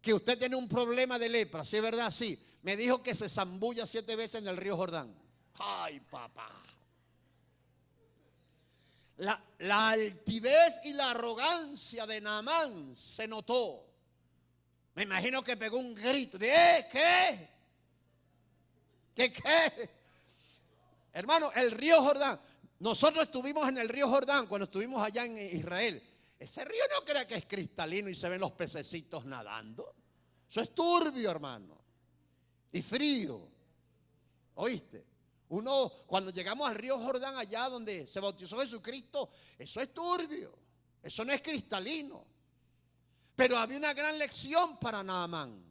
que usted tiene un problema de lepra. ¿Sí es verdad? Sí. Me dijo que se zambulla 7 veces en el río Jordán. Ay, papá. La altivez y la arrogancia de Naamán se notó. Me imagino que pegó un grito de ¿qué? ¿Qué? Hermano, el río Jordán. Nosotros estuvimos en el río Jordán cuando estuvimos allá en Israel. Ese río no crea que es cristalino y se ven los pececitos nadando. Eso es turbio, hermano. Y frío. ¿Oíste? Uno, cuando llegamos al río Jordán, allá donde se bautizó Jesucristo, eso es turbio. Eso no es cristalino. Pero había una gran lección para Naamán.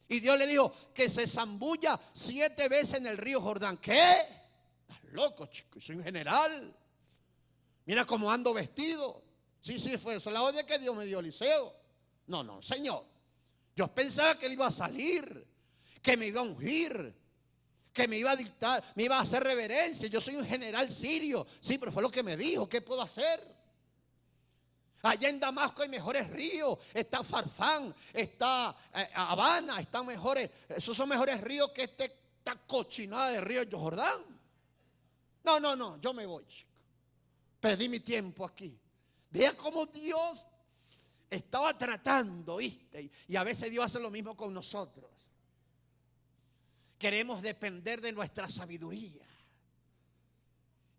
Y Dios le dijo que se zambulla 7 veces en el río Jordán. ¿Qué? Estás loco, chico. Soy un general. Mira cómo ando vestido. Sí, fue eso la orden que Dios me dio, Eliseo. No, Señor. Yo pensaba que él iba a salir, que me iba a ungir, que me iba a dictar, me iba a hacer reverencia. Yo soy un general sirio. Sí, pero fue lo que me dijo. ¿Qué puedo hacer? Allá en Damasco hay mejores ríos. Está Farfán, está Habana, están mejores. Esos son mejores ríos que esta cochinada de río Jordán. No, yo me voy, chico. Perdí mi tiempo aquí. Vea cómo Dios estaba tratando, ¿viste? Y a veces Dios hace lo mismo con nosotros. Queremos depender de nuestra sabiduría.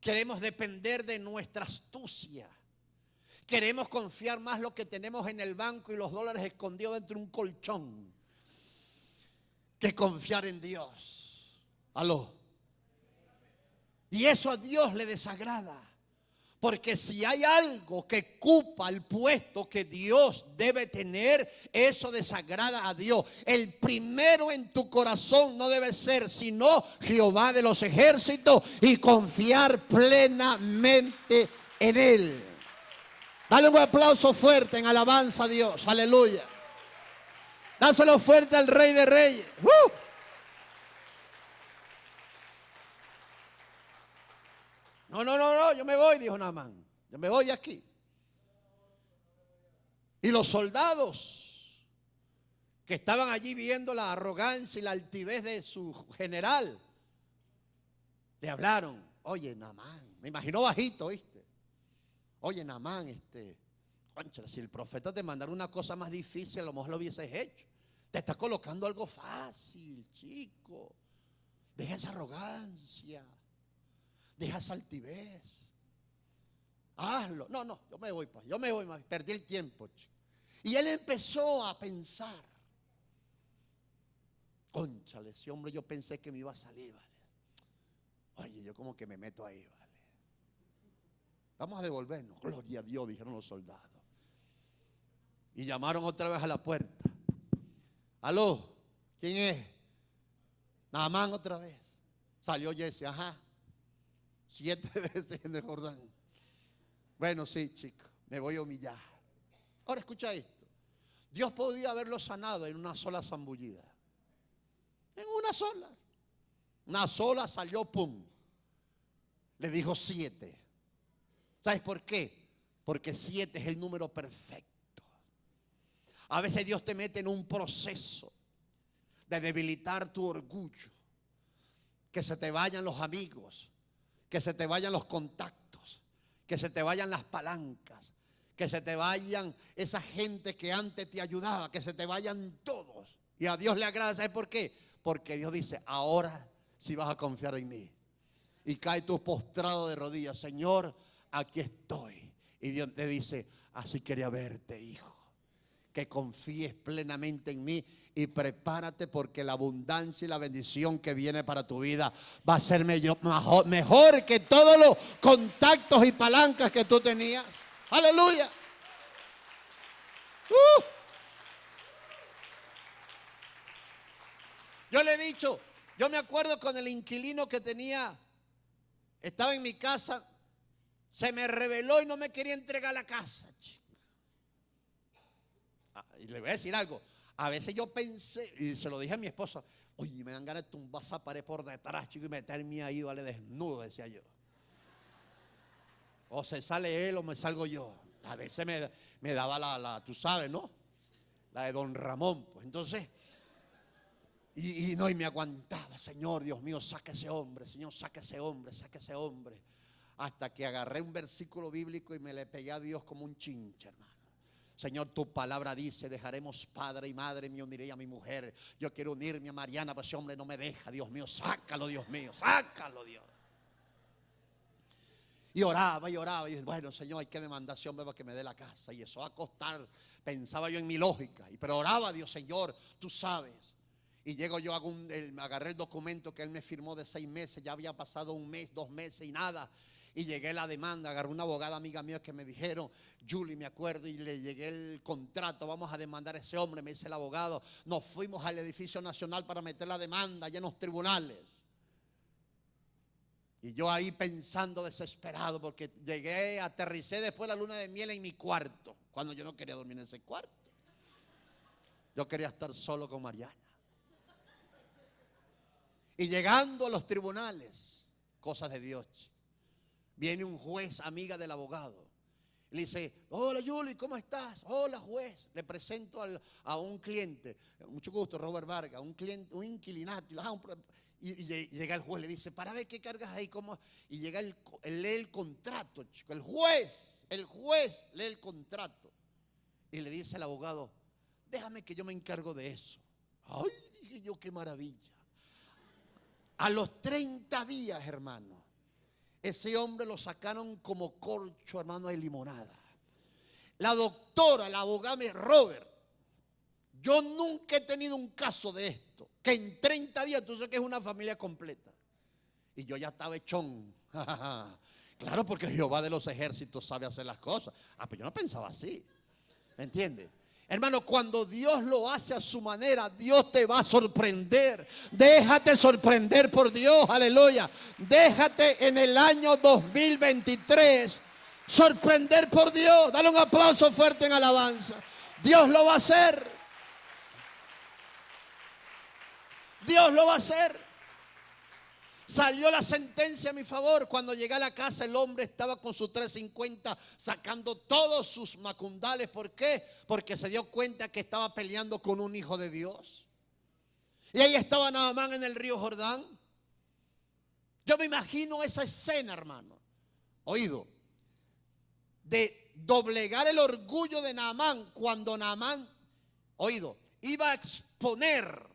Queremos depender de nuestra astucia. Queremos confiar más lo que tenemos en el banco y los dólares escondidos dentro de un colchón que confiar en Dios. Aló. Y eso a Dios le desagrada. Porque si hay algo que ocupa el puesto que Dios debe tener, eso desagrada a Dios. El primero en tu corazón no debe ser sino Jehová de los ejércitos y confiar plenamente en Él. Dale un aplauso fuerte en alabanza a Dios. Aleluya. Dáselo fuerte al Rey de Reyes. No, yo me voy, dijo Naamán. Yo me voy de aquí. Y los soldados que estaban allí viendo la arrogancia y la altivez de su general, le hablaron. Oye, Naamán, me imagino bajito, ¿viste? Oye, Naamán, cónchale, si el profeta te mandara una cosa más difícil, a lo mejor lo hubieses hecho. Te está colocando algo fácil, chico. Deja esa arrogancia. Deja esa altivez. Hazlo. No, yo me voy, pues. Yo me voy, perdí el tiempo, chico. Y él empezó a pensar. Cónchale, ese hombre yo pensé que me iba a salir, ¿vale? Oye, yo como que me meto ahí, ¿vale? Vamos a devolvernos. Gloria a Dios, dijeron los soldados. Y llamaron otra vez a la puerta. Aló, ¿quién es? Naamán otra vez. Salió Jesse, ajá. 7 veces en el Jordán. Bueno, sí, chico, me voy a humillar. Ahora escucha esto. Dios podía haberlo sanado en una sola zambullida. En una sola. Una sola salió, pum. Le dijo 7. ¿Sabes por qué? Porque 7 es el número perfecto. A veces Dios te mete en un proceso de debilitar tu orgullo. Que se te vayan los amigos, que se te vayan los contactos, que se te vayan las palancas, que se te vayan esa gente que antes te ayudaba, que se te vayan todos. Y a Dios le agrada, ¿sabes por qué? Porque Dios dice, ahora sí vas a confiar en mí. Y cae tú postrado de rodillas, Señor, aquí estoy. Y Dios te dice, así quería verte, hijo. Que confíes plenamente en mí y prepárate porque la abundancia y la bendición que viene para tu vida va a ser mejor que todos los contactos y palancas que tú tenías. Aleluya. Yo le he dicho, yo me acuerdo con el inquilino que tenía, estaba en mi casa, se me rebeló y no me quería entregar la casa, chico. Y le voy a decir algo. A veces yo pensé, y se lo dije a mi esposa, oye, me dan ganas de tumbar esa pared por detrás, chico, y meterme ahí, vale, desnudo, decía yo. O se sale él o me salgo yo. A veces me daba tú sabes, ¿no? la de don Ramón. Pues entonces, y me aguantaba. Señor, Dios mío, saca ese hombre. Señor, saca ese hombre, saca ese hombre. Hasta que agarré un versículo bíblico y me le pegué a Dios como un chinche, hermano. Señor, tu palabra dice: dejaremos padre y madre, me uniré a mi mujer. Yo quiero unirme a Mariana, pero ese hombre no me deja. Dios mío, sácalo, Dios mío, sácalo, Dios. Y oraba y oraba. Y dije, bueno, Señor, hay que demandar a ese hombre para que me dé la casa. Y eso va a costar. Pensaba yo en mi lógica. Pero oraba a Dios: Señor, tú sabes. Y llego yo, agarré el documento que él me firmó de 6 meses. Ya había pasado 1 mes, 2 meses y nada. Y llegué a la demanda, agarré una abogada amiga mía que me dijeron, Julie, me acuerdo, y le llegué el contrato: vamos a demandar a ese hombre. Me dice el abogado. Nos fuimos al edificio nacional para meter la demanda allá en los tribunales. Y yo ahí pensando desesperado, porque aterricé después de la luna de miel en mi cuarto, cuando yo no quería dormir en ese cuarto. Yo quería estar solo con Mariana. Y llegando a los tribunales, cosas de Dios, viene un juez, amiga del abogado. Le dice: hola, Julie, ¿cómo estás? Hola, juez. Le presento a un cliente. Mucho gusto, Robert Vargas. Un cliente, un inquilinato. Y llega el juez, le dice: para ver qué cargas ahí. ¿Cómo? Y llega él lee el contrato, chico. El juez lee el contrato. Y le dice al abogado: déjame que yo me encargo de eso. Ay, dije yo, qué maravilla. A los 30 días, hermano, ese hombre lo sacaron como corcho, hermano, de limonada. La doctora, la abogada, Robert, yo nunca he tenido un caso de esto, que en 30 días, tú sabes que es una familia completa. Y yo ya estaba echón. Claro, porque Jehová de los ejércitos sabe hacer las cosas. Pues yo no pensaba así. ¿Me entiendes? Hermano, cuando Dios lo hace a su manera, Dios te va a sorprender. Déjate sorprender por Dios, aleluya. Déjate en el año 2023 sorprender por Dios. Dale un aplauso fuerte en alabanza. Dios lo va a hacer. Dios lo va a hacer. Salió la sentencia a mi favor. Cuando llegué a la casa, el hombre estaba con su 350 sacando todos sus macundales. ¿Por qué? Porque se dio cuenta que estaba peleando con un hijo de Dios. Y ahí estaba Naamán en el río Jordán. Yo me imagino esa escena, hermano. Oído, de doblegar el orgullo de Naamán cuando Naamán, oído, iba a exponer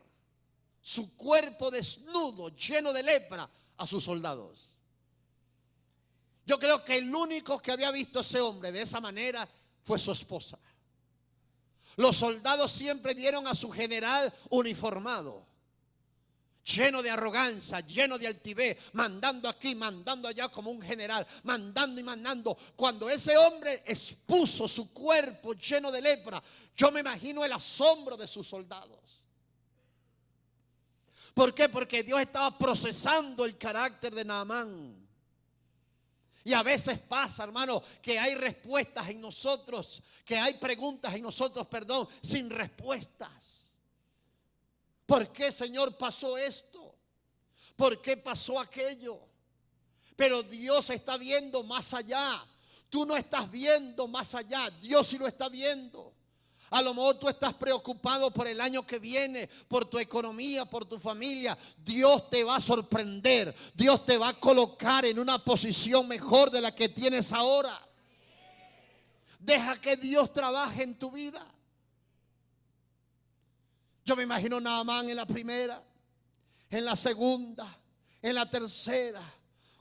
su cuerpo desnudo, lleno de lepra, a sus soldados. Yo creo que el único que había visto a ese hombre de esa manera fue su esposa. Los soldados siempre vieron a su general uniformado, lleno de arrogancia, lleno de altivez, mandando aquí, mandando allá como un general, mandando y mandando. Cuando ese hombre expuso su cuerpo lleno de lepra, yo me imagino el asombro de sus soldados. ¿Por qué? Porque Dios estaba procesando el carácter de Naamán. Y a veces pasa, hermano, que hay respuestas en nosotros, que hay preguntas en nosotros, sin respuestas. ¿Por qué, Señor, pasó esto? ¿Por qué pasó aquello? Pero Dios está viendo más allá. Tú no estás viendo más allá, Dios sí lo está viendo. A lo mejor tú estás preocupado por el año que viene, por tu economía, por tu familia. Dios te va a sorprender. Dios te va a colocar en una posición mejor de la que tienes ahora. Deja que Dios trabaje en tu vida. Yo me imagino a Naamán en la primera, en la segunda, en la tercera,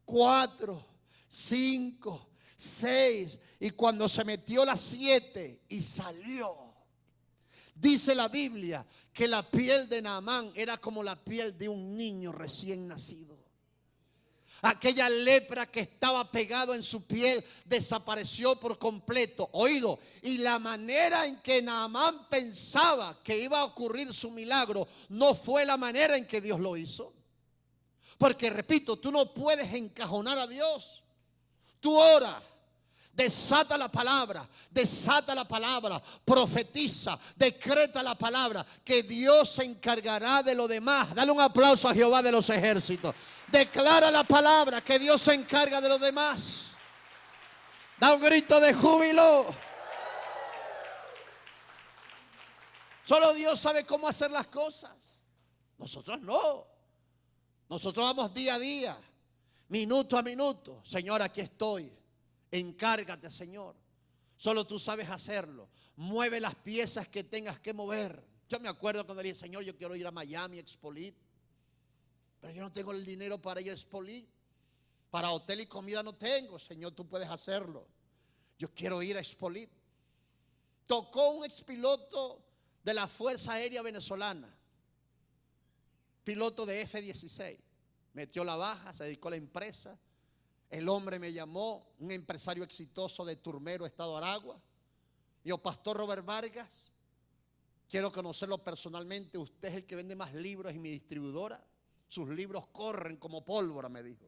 4, 5, 6. Y cuando se metió las 7 y salió. Dice la Biblia que la piel de Naamán era como la piel de un niño recién nacido. Aquella lepra que estaba pegada en su piel desapareció por completo. Oído, y la manera en que Naamán pensaba que iba a ocurrir su milagro no fue la manera en que Dios lo hizo. Porque repito, tú no puedes encajonar a Dios. Tú ora. Desata la palabra, profetiza, decreta la palabra, que Dios se encargará de lo demás. Dale un aplauso a Jehová de los ejércitos. Declara la palabra, que Dios se encarga de lo demás. Da un grito de júbilo. Solo Dios sabe cómo hacer las cosas. Nosotros no. Nosotros vamos día a día, minuto a minuto. Señor, aquí estoy. Encárgate, Señor. Solo tú sabes hacerlo. Mueve las piezas que tengas que mover. Yo me acuerdo cuando dije, Señor, yo quiero ir a Miami, Expolit, pero yo no tengo el dinero para ir a Expolit. Para hotel y comida no tengo. Señor, tú puedes hacerlo. Yo quiero ir a Expolit. Tocó un expiloto de la Fuerza Aérea Venezolana, piloto de F-16. Metió la baja, se dedicó a la empresa. El hombre me llamó, un empresario exitoso de Turmero, Estado Aragua. Dijo, Pastor Robert Vargas, quiero conocerlo personalmente. Usted es el que vende más libros en mi distribuidora. Sus libros corren como pólvora, me dijo.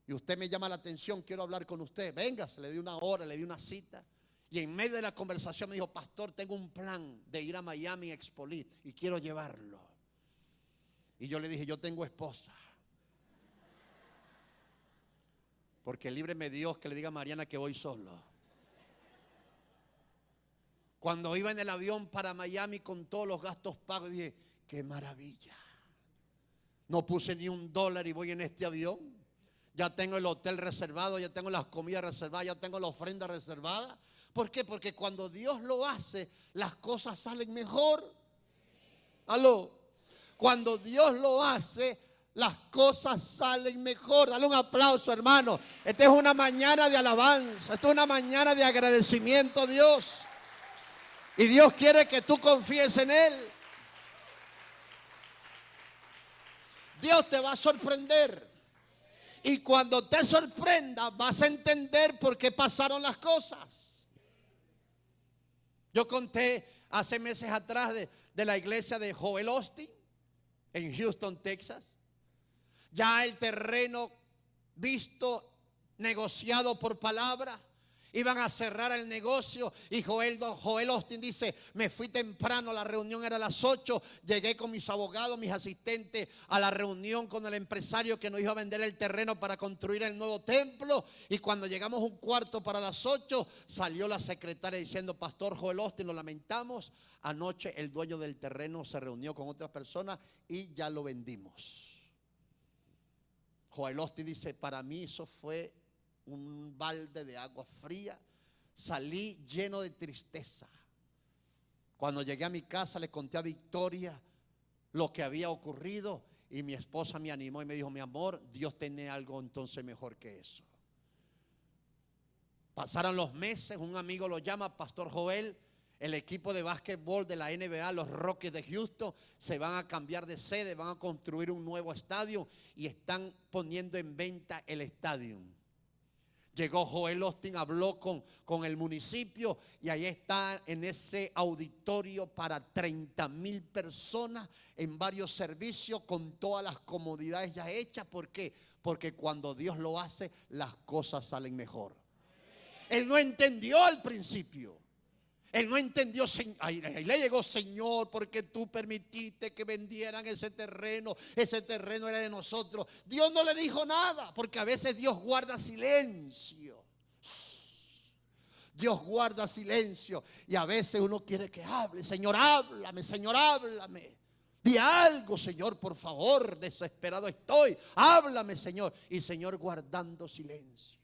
Y usted me llama la atención, quiero hablar con usted. Venga, se le dio una hora, le di una cita. Y en medio de la conversación me dijo, pastor, tengo un plan de ir a Miami Expolit y quiero llevarlo. Y yo le dije, yo tengo esposa. Porque líbreme Dios que le diga a Mariana que voy solo. Cuando iba en el avión para Miami con todos los gastos pagos, dije, qué maravilla. No puse ni $1 y voy en este avión. Ya tengo el hotel reservado, ya tengo las comidas reservadas, ya tengo la ofrenda reservada. ¿Por qué? Porque cuando Dios lo hace, las cosas salen mejor. Aló. Cuando Dios lo hace, las cosas salen mejor. Dale un aplauso, hermano. Esta es una mañana de alabanza. Esta es una mañana de agradecimiento a Dios. Y Dios quiere que tú confíes en Él. Dios te va a sorprender. Y cuando te sorprenda, vas a entender por qué pasaron las cosas. Yo conté hace meses atrás de la iglesia de Joel Osteen en Houston, Texas. Ya el terreno visto, negociado por palabra. Iban a cerrar el negocio y Joel Osteen dice, me fui temprano, la reunión era a las 8, llegué con mis abogados, mis asistentes a la reunión con el empresario que nos iba a vender el terreno para construir el nuevo templo. Y cuando llegamos 1/4 para las 8, salió la secretaria diciendo, Pastor Joel Osteen, lo lamentamos, anoche el dueño del terreno se reunió con otras personas y ya lo vendimos. Joel Osteen dice, para mí eso fue un balde de agua fría. Salí lleno de tristeza. Cuando llegué a mi casa le conté a Victoria lo que había ocurrido y mi esposa me animó y me dijo, mi amor, Dios tiene algo entonces mejor que eso. Pasaron los meses, un amigo lo llama, Pastor Joel, el equipo de básquetbol de la NBA, los Rockets de Houston, se van a cambiar de sede, van a construir un nuevo estadio y están poniendo en venta el estadio. Llegó Joel Osteen, habló con el municipio y ahí está en ese auditorio para 30,000 personas en varios servicios con todas las comodidades ya hechas. ¿Por qué? Porque cuando Dios lo hace, las cosas salen mejor. Él no entendió al principio. Él no entendió, ahí le llegó, Señor, porque tú permitiste que vendieran ese terreno era de nosotros. Dios no le dijo nada, porque a veces Dios guarda silencio. Dios guarda silencio y a veces uno quiere que hable. Señor, háblame, Señor, háblame. Di algo, Señor, por favor, desesperado estoy. Háblame, Señor. Y Señor guardando silencio.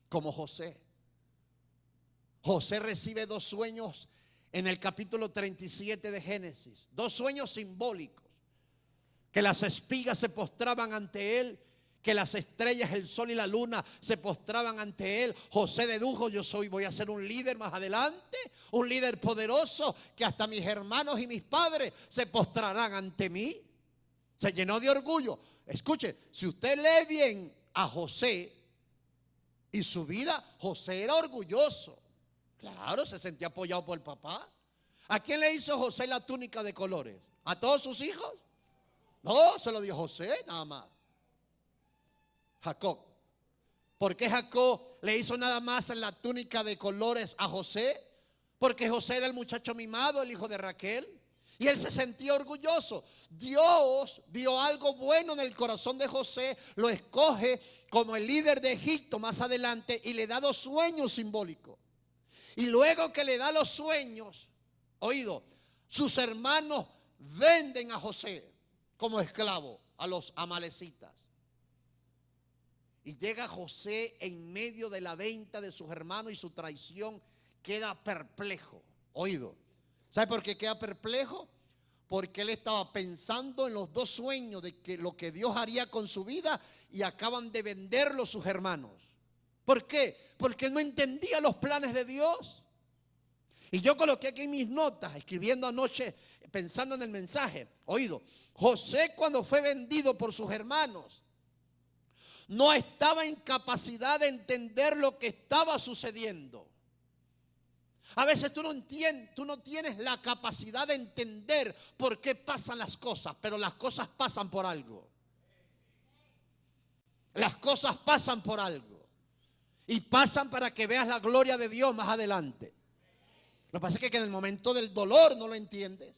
Como José. José recibe 2 sueños en el capítulo 37 de Génesis. 2 sueños simbólicos. Que las espigas se postraban ante él. Que las estrellas, el sol y la luna se postraban ante él. José dedujo, voy a ser un líder más adelante. Un líder poderoso que hasta mis hermanos y mis padres se postrarán ante mí. Se llenó de orgullo. Escuche, si usted lee bien a José y su vida, José era orgulloso. Claro, se sentía apoyado por el papá. ¿A quién le hizo José la túnica de colores? ¿A todos sus hijos? No, se lo dio José nada más. Jacob. ¿Por qué Jacob le hizo nada más la túnica de colores a José? Porque José era el muchacho mimado, el hijo de Raquel. Y él se sentía orgulloso. Dios vio algo bueno en el corazón de José, lo escoge como el líder de Egipto más adelante y le da 2 sueños simbólicos. Y luego que le da los sueños, oído, sus hermanos venden a José como esclavo a los amalecitas. Y llega José en medio de la venta de sus hermanos y su traición, queda perplejo. Oído, ¿sabe por qué queda perplejo? Porque él estaba pensando en los dos sueños de que lo que Dios haría con su vida, y acaban de venderlo sus hermanos. ¿Por qué? Porque él no entendía los planes de Dios. Y yo coloqué aquí en mis notas, escribiendo anoche, pensando en el mensaje. Oído, José, cuando fue vendido por sus hermanos, no estaba en capacidad de entender lo que estaba sucediendo. A veces tú no entiendes, tú no tienes la capacidad de entender por qué pasan las cosas, pero las cosas pasan por algo. Las cosas pasan por algo. Y pasan para que veas la gloria de Dios más adelante. Lo que pasa es que en el momento del dolor no lo entiendes.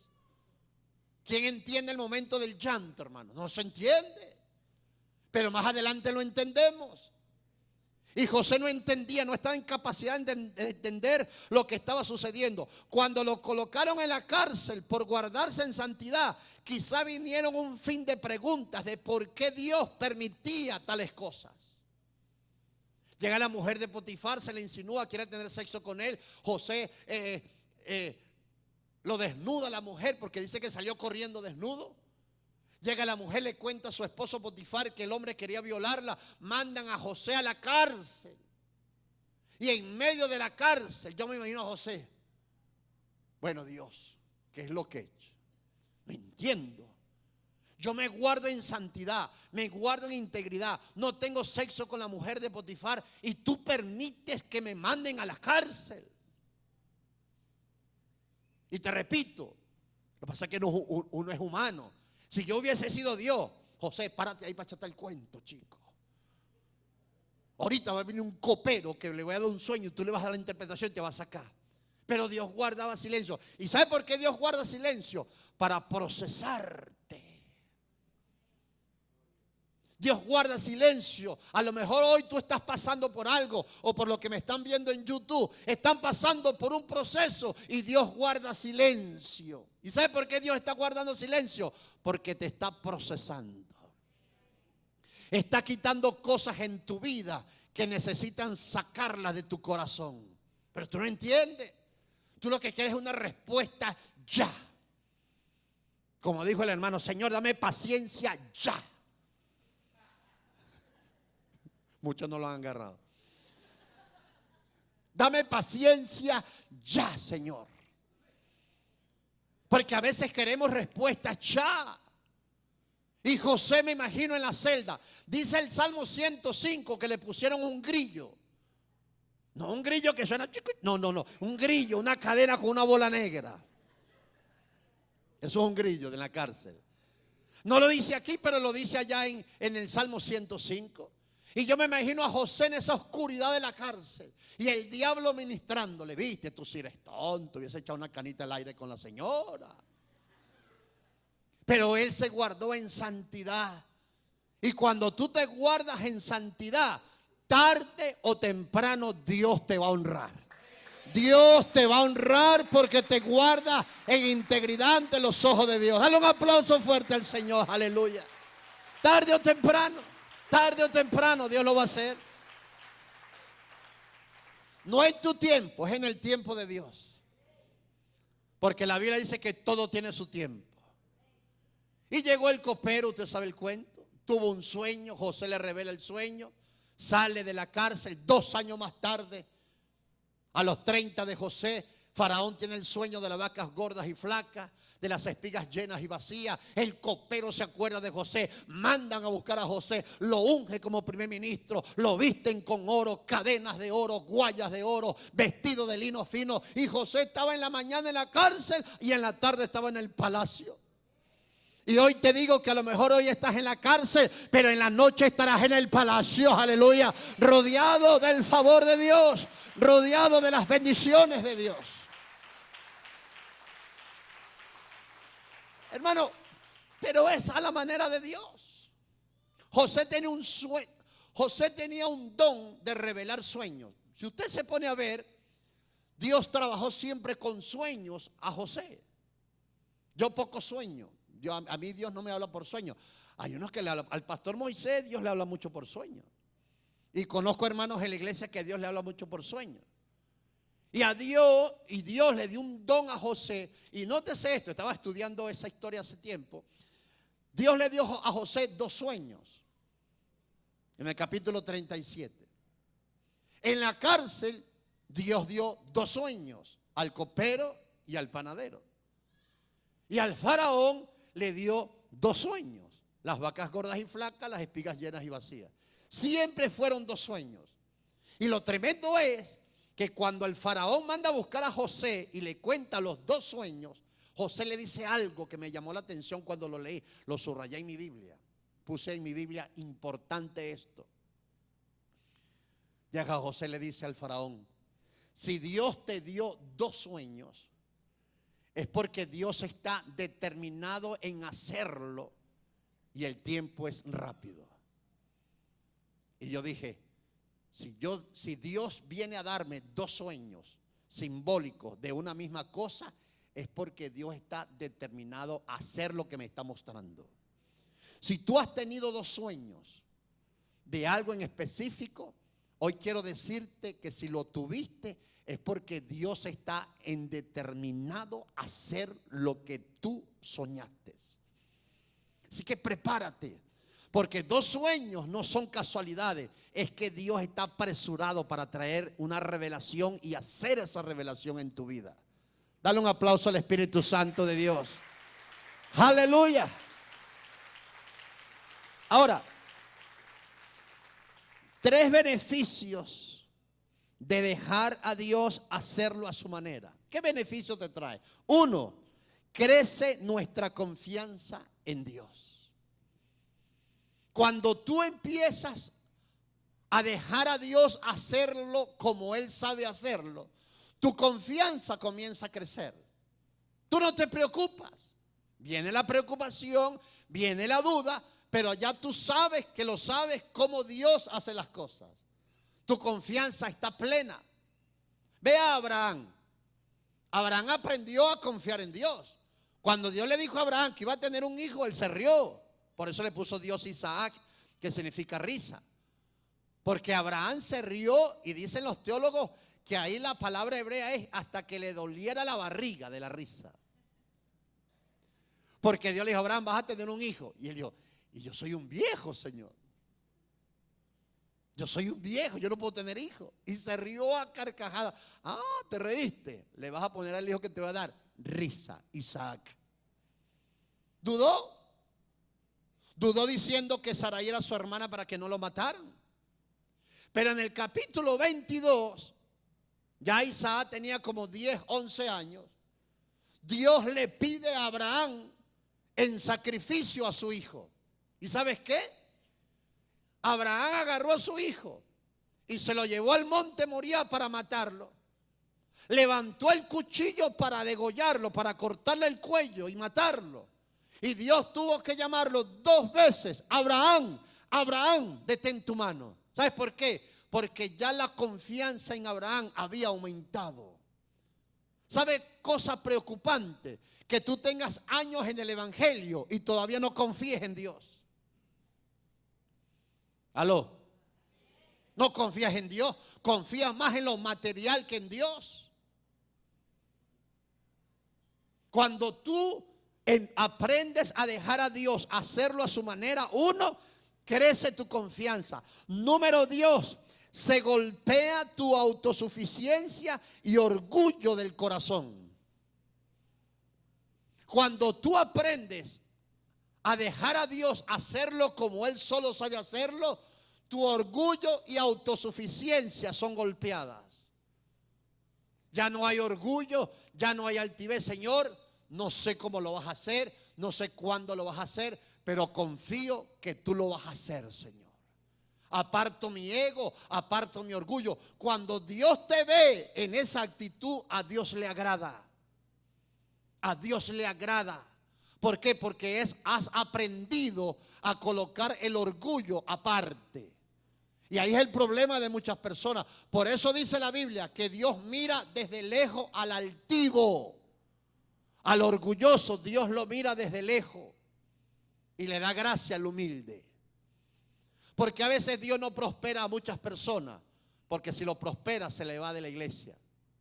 ¿Quién entiende el momento del llanto, hermano? No se entiende. Pero más adelante lo entendemos. Y José no entendía, no estaba en capacidad de entender lo que estaba sucediendo. Cuando lo colocaron en la cárcel por guardarse en santidad, quizá vinieron un fin de preguntas de por qué Dios permitía tales cosas. Llega la mujer de Potifar, se le insinúa, quiere tener sexo con él. José lo desnuda a la mujer porque dice que salió corriendo desnudo. Llega la mujer, le cuenta a su esposo Potifar que el hombre quería violarla. Mandan a José a la cárcel. Y en medio de la cárcel, yo me imagino a José. Bueno, Dios, ¿qué es lo que he hecho? No entiendo. Yo me guardo en santidad, me guardo en integridad. No tengo sexo con la mujer de Potifar y tú permites que me manden a la cárcel. Y te repito, lo que pasa es que uno es humano. Si yo hubiese sido Dios, José, párate ahí para echarte el cuento, chico. Ahorita va a venir un copero que le voy a dar un sueño y tú le vas a dar la interpretación y te va a sacar. Pero Dios guardaba silencio. ¿Y sabe por qué Dios guarda silencio? Para procesarte. Dios guarda silencio. A lo mejor hoy tú estás pasando por algo, o por lo que me están viendo en YouTube, están pasando por un proceso y Dios guarda silencio. ¿Y sabe por qué Dios está guardando silencio? Porque te está procesando. Está quitando cosas en tu vida que necesitan sacarlas de tu corazón. Pero tú no entiendes. Tú lo que quieres es una respuesta ya. Como dijo el hermano, Señor, dame paciencia ya. Muchos no lo han agarrado. Dame paciencia ya, Señor. Porque a veces queremos respuestas ya. Y José, me imagino, en la celda. Dice el Salmo 105 que le pusieron un grillo. No un grillo que suena chico. No. Un grillo, una cadena con una bola negra. Eso es un grillo de la cárcel. No lo dice aquí, pero lo dice allá en el Salmo 105. Y yo me imagino a José en esa oscuridad de la cárcel y el diablo ministrándole. Viste, tú si eres tonto, hubiese echado una canita al aire con la señora. Pero él se guardó en santidad. Y cuando tú te guardas en santidad, tarde o temprano Dios te va a honrar. Dios te va a honrar porque te guardas en integridad ante los ojos de Dios. Dale un aplauso fuerte al Señor, aleluya. Tarde o temprano Dios lo va a hacer. No es tu tiempo, es en el tiempo de Dios. Porque la Biblia dice que todo tiene su tiempo. Y llegó el copero, usted sabe el cuento. Tuvo un sueño, José le revela el sueño. Sale de la cárcel 2 años más tarde. A los 30 de José, Faraón tiene el sueño de las vacas gordas y flacas, de las espigas llenas y vacías. El copero se acuerda de José. Mandan a buscar a José. Lo unge como primer ministro. Lo visten con oro, cadenas de oro, guayas de oro, vestido de lino fino. Y José estaba en la mañana en la cárcel y en la tarde estaba en el palacio. Y hoy te digo que a lo mejor hoy estás en la cárcel, pero en la noche estarás en el palacio, aleluya, rodeado del favor de Dios, rodeado de las bendiciones de Dios. Hermano, pero es a la manera de Dios. José tenía un sueño, José tenía un don de revelar sueños. Si usted se pone a ver, Dios trabajó siempre con sueños a José. Yo poco sueño. A mí Dios no me habla por sueños. Hay unos que le hablan. Al pastor Moisés Dios le habla mucho por sueños. Y conozco hermanos en la iglesia que Dios le habla mucho por sueños. Y Dios le dio un don a José. Y nótese esto, estaba estudiando esa historia hace tiempo. Dios le dio a José 2 sueños. En el capítulo 37. En la cárcel Dios dio 2 sueños. Al copero y al panadero. Y al faraón le dio 2 sueños. Las vacas gordas y flacas, las espigas llenas y vacías. Siempre fueron 2 sueños. Y lo tremendo es que cuando el faraón manda a buscar a José y le cuenta los 2 sueños, José le dice algo que me llamó la atención cuando lo leí. Lo subrayé en mi Biblia. Puse en mi Biblia, importante esto. Llega José, le dice al faraón: si Dios te dio 2 sueños, es porque Dios está determinado en hacerlo y el tiempo es rápido. Y yo dije, si Dios viene a darme 2 sueños simbólicos de una misma cosa, es porque Dios está determinado a hacer lo que me está mostrando. Si tú has tenido 2 sueños de algo en específico, hoy quiero decirte que si lo tuviste es porque Dios está determinado a hacer lo que tú soñaste. Así que prepárate, porque 2 sueños no son casualidades. Es que Dios está apresurado para traer una revelación y hacer esa revelación en tu vida. Dale un aplauso al Espíritu Santo de Dios. Aleluya. Ahora, 3 beneficios de dejar a Dios hacerlo a su manera. ¿Qué beneficio te trae? 1, crece nuestra confianza en Dios. Cuando tú empiezas a dejar a Dios hacerlo como Él sabe hacerlo, tu confianza comienza a crecer. Tú no te preocupas. Viene la preocupación, viene la duda, pero ya tú sabes que lo sabes cómo Dios hace las cosas. Tu confianza está plena. Ve a Abraham. Abraham aprendió a confiar en Dios. Cuando Dios le dijo a Abraham que iba a tener un hijo, él se rió. Por eso le puso Dios Isaac, que significa risa. Porque Abraham se rió, y dicen los teólogos que ahí la palabra hebrea es hasta que le doliera la barriga de la risa. Porque Dios le dijo a Abraham: vas a tener un hijo. Y él dijo: y yo soy un viejo, Señor. Yo soy un viejo, yo no puedo tener hijos. Y se rió a carcajadas. Ah, te reíste. Le vas a poner al hijo que te va a dar risa, Isaac. Dudó. Dudó diciendo que Sarai era su hermana para que no lo mataran. Pero en el capítulo 22, ya Isaac tenía como 10, 11 años. Dios le pide a Abraham en sacrificio a su hijo. ¿Y sabes qué? Abraham agarró a su hijo y se lo llevó al monte Moriah para matarlo. Levantó el cuchillo para degollarlo, para cortarle el cuello y matarlo. Y Dios tuvo que llamarlo 2 veces: Abraham, Abraham, detén tu mano. ¿Sabes por qué? Porque ya la confianza en Abraham había aumentado. ¿Sabes cosa preocupante? Que tú tengas años en el evangelio y todavía no confíes en Dios. ¿Aló? No confías en Dios, confías más en lo material que en Dios. Cuando tú aprendes a dejar a Dios hacerlo a su manera, 1, crece tu confianza. Número 2, se golpea tu autosuficiencia y orgullo del corazón. Cuando tú aprendes a dejar a Dios hacerlo como Él solo sabe hacerlo, tu orgullo y autosuficiencia son golpeadas. Ya no hay orgullo, ya no hay altivez. Señor, no sé cómo lo vas a hacer, no sé cuándo lo vas a hacer, pero confío que tú lo vas a hacer, Señor. Aparto mi ego, aparto mi orgullo. Cuando Dios te ve en esa actitud, a Dios le agrada. A Dios le agrada. ¿Por qué? Porque has aprendido a colocar el orgullo aparte. Y ahí es el problema de muchas personas. Por eso dice la Biblia que Dios mira desde lejos al altivo. Al orgulloso Dios lo mira desde lejos y le da gracia al humilde. Porque a veces Dios no prospera a muchas personas, porque si lo prospera se le va de la iglesia.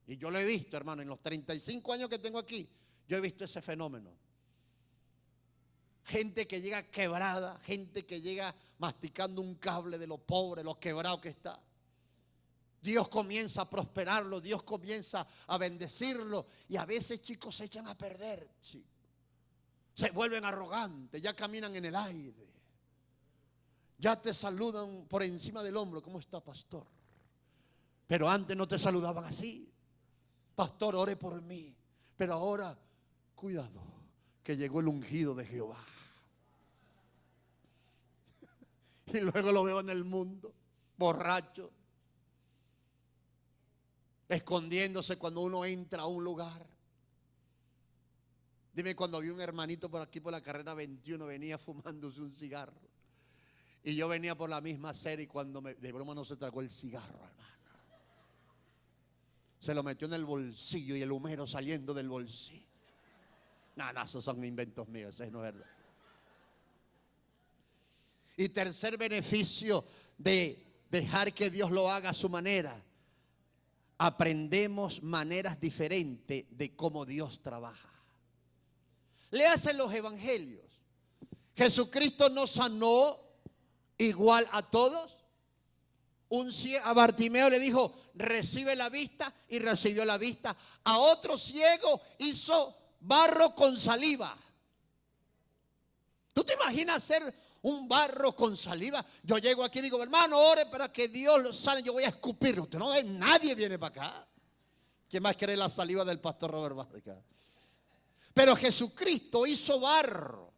Y yo lo he visto, hermano, en los 35 años que tengo aquí, yo he visto ese fenómeno. Gente que llega quebrada, gente que llega masticando un cable de lo pobre, lo quebrado que está. Dios comienza a prosperarlo, Dios comienza a bendecirlo. Y a veces, chicos, se echan a perder, chicos. Se vuelven arrogantes, ya caminan en el aire. Ya te saludan por encima del hombro. ¿Cómo está, pastor? Pero antes no te saludaban así. Pastor, ore por mí. Pero ahora, cuidado, que llegó el ungido de Jehová. Y luego lo veo en el mundo, borracho, escondiéndose cuando uno entra a un lugar. Dime, cuando vi un hermanito por aquí por la carrera 21, venía fumándose un cigarro. Y yo venía por la misma acera y cuando de broma no se tragó el cigarro, hermano. Se lo metió en el bolsillo y el humero saliendo del bolsillo. No, esos son inventos míos, eso no es verdad. Y tercer beneficio de dejar que Dios lo haga a su manera. Aprendemos maneras diferentes de cómo Dios trabaja. Léase los evangelios. Jesucristo no sanó igual a todos. A Bartimeo le dijo, recibe la vista, y recibió la vista. A otro ciego hizo barro con saliva. ¿Tú te imaginas hacer un barro con saliva? Yo llego aquí y digo, hermano, ore para que Dios lo sane. Yo voy a escupirlo. Usted no ve, nadie viene para acá. ¿Quién más quiere la saliva del pastor Robert Barrica? Pero Jesucristo hizo barro.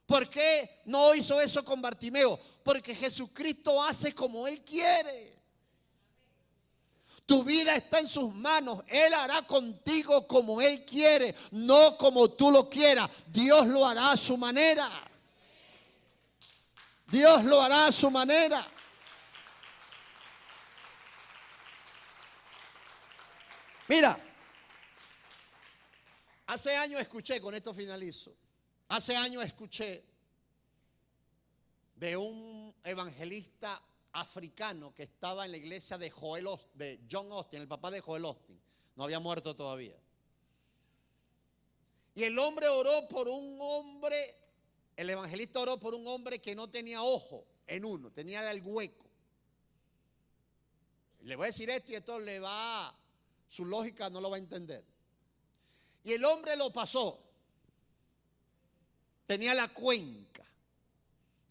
¿Por qué no hizo eso con Bartimeo? Porque Jesucristo hace como Él quiere. Tu vida está en sus manos. Él hará contigo como Él quiere, no como tú lo quieras. Dios lo hará a su manera. Dios lo hará a su manera. Mira, hace años escuché, con esto finalizo. Hace años escuché de un evangelista africano que estaba en la iglesia de John Austin, el papá de Joel Austin. No había muerto todavía. Y el hombre oró por un hombre, el evangelista oró por un hombre que no tenía ojo en uno, tenía el hueco. Le voy a decir esto y esto su lógica no lo va a entender. Y el hombre lo pasó. Tenía la cuenca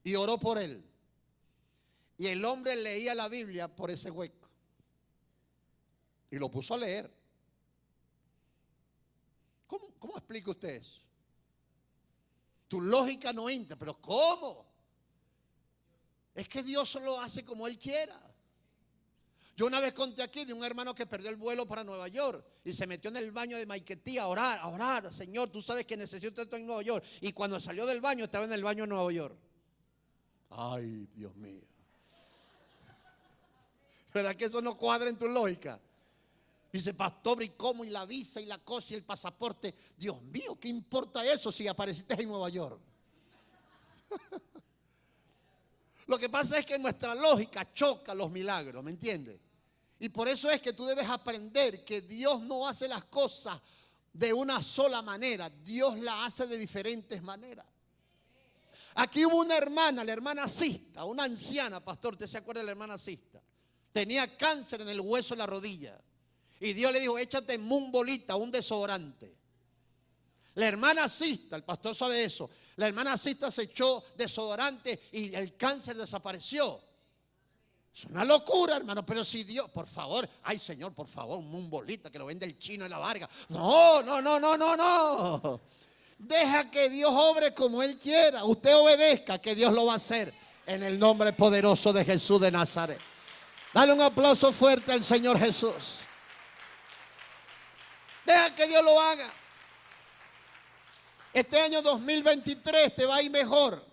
y oró por él. Y el hombre leía la Biblia por ese hueco. Y lo puso a leer. ¿Cómo explica usted eso? Tu lógica no entra, pero ¿cómo? Es que Dios solo hace como Él quiera. Yo una vez conté aquí de un hermano que perdió el vuelo para Nueva York y se metió en el baño de Maiquetía a orar. Señor, tú sabes que necesito esto en Nueva York. Y cuando salió del baño, estaba en el baño de Nueva York. Ay, Dios mío. ¿Verdad que eso no cuadra en tu lógica? Dice, pastor, ¿y cómo? Y la visa y la cosa y el pasaporte. Dios mío, ¿qué importa eso si apareciste en Nueva York? Lo que pasa es que nuestra lógica choca los milagros, ¿me entiendes? Y por eso es que tú debes aprender que Dios no hace las cosas de una sola manera. Dios la hace de diferentes maneras. Aquí hubo una hermana, la hermana Sista, una anciana, pastor, ¿usted se acuerda de la hermana Sista? Tenía cáncer en el hueso de la rodilla. Y Dios le dijo, échate Mumbolita, un desodorante. La hermana Sista, el pastor sabe eso, la hermana Sista se echó desodorante y el cáncer desapareció. Es una locura, hermano, pero si Dios, por favor, ay Señor, por favor, un Mumbolita que lo vende el chino en la Varga. No. Deja que Dios obre como Él quiera. Usted obedezca, que Dios lo va a hacer en el nombre poderoso de Jesús de Nazaret. Dale un aplauso fuerte al Señor Jesús. Deja que Dios lo haga. Este año 2023 te va a ir mejor.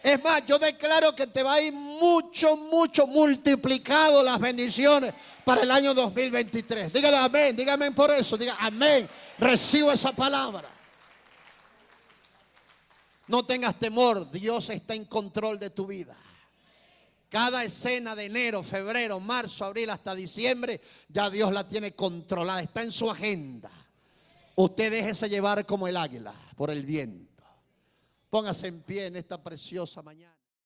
Es más, yo declaro que te va a ir mucho, mucho multiplicado las bendiciones para el año 2023. Dígale amén, dígame por eso, diga amén. Recibo esa palabra. No tengas temor, Dios está en control de tu vida. Cada escena de enero, febrero, marzo, abril hasta diciembre, ya Dios la tiene controlada, está en su agenda. Usted déjese llevar como el águila por el viento. Póngase en pie en esta preciosa mañana.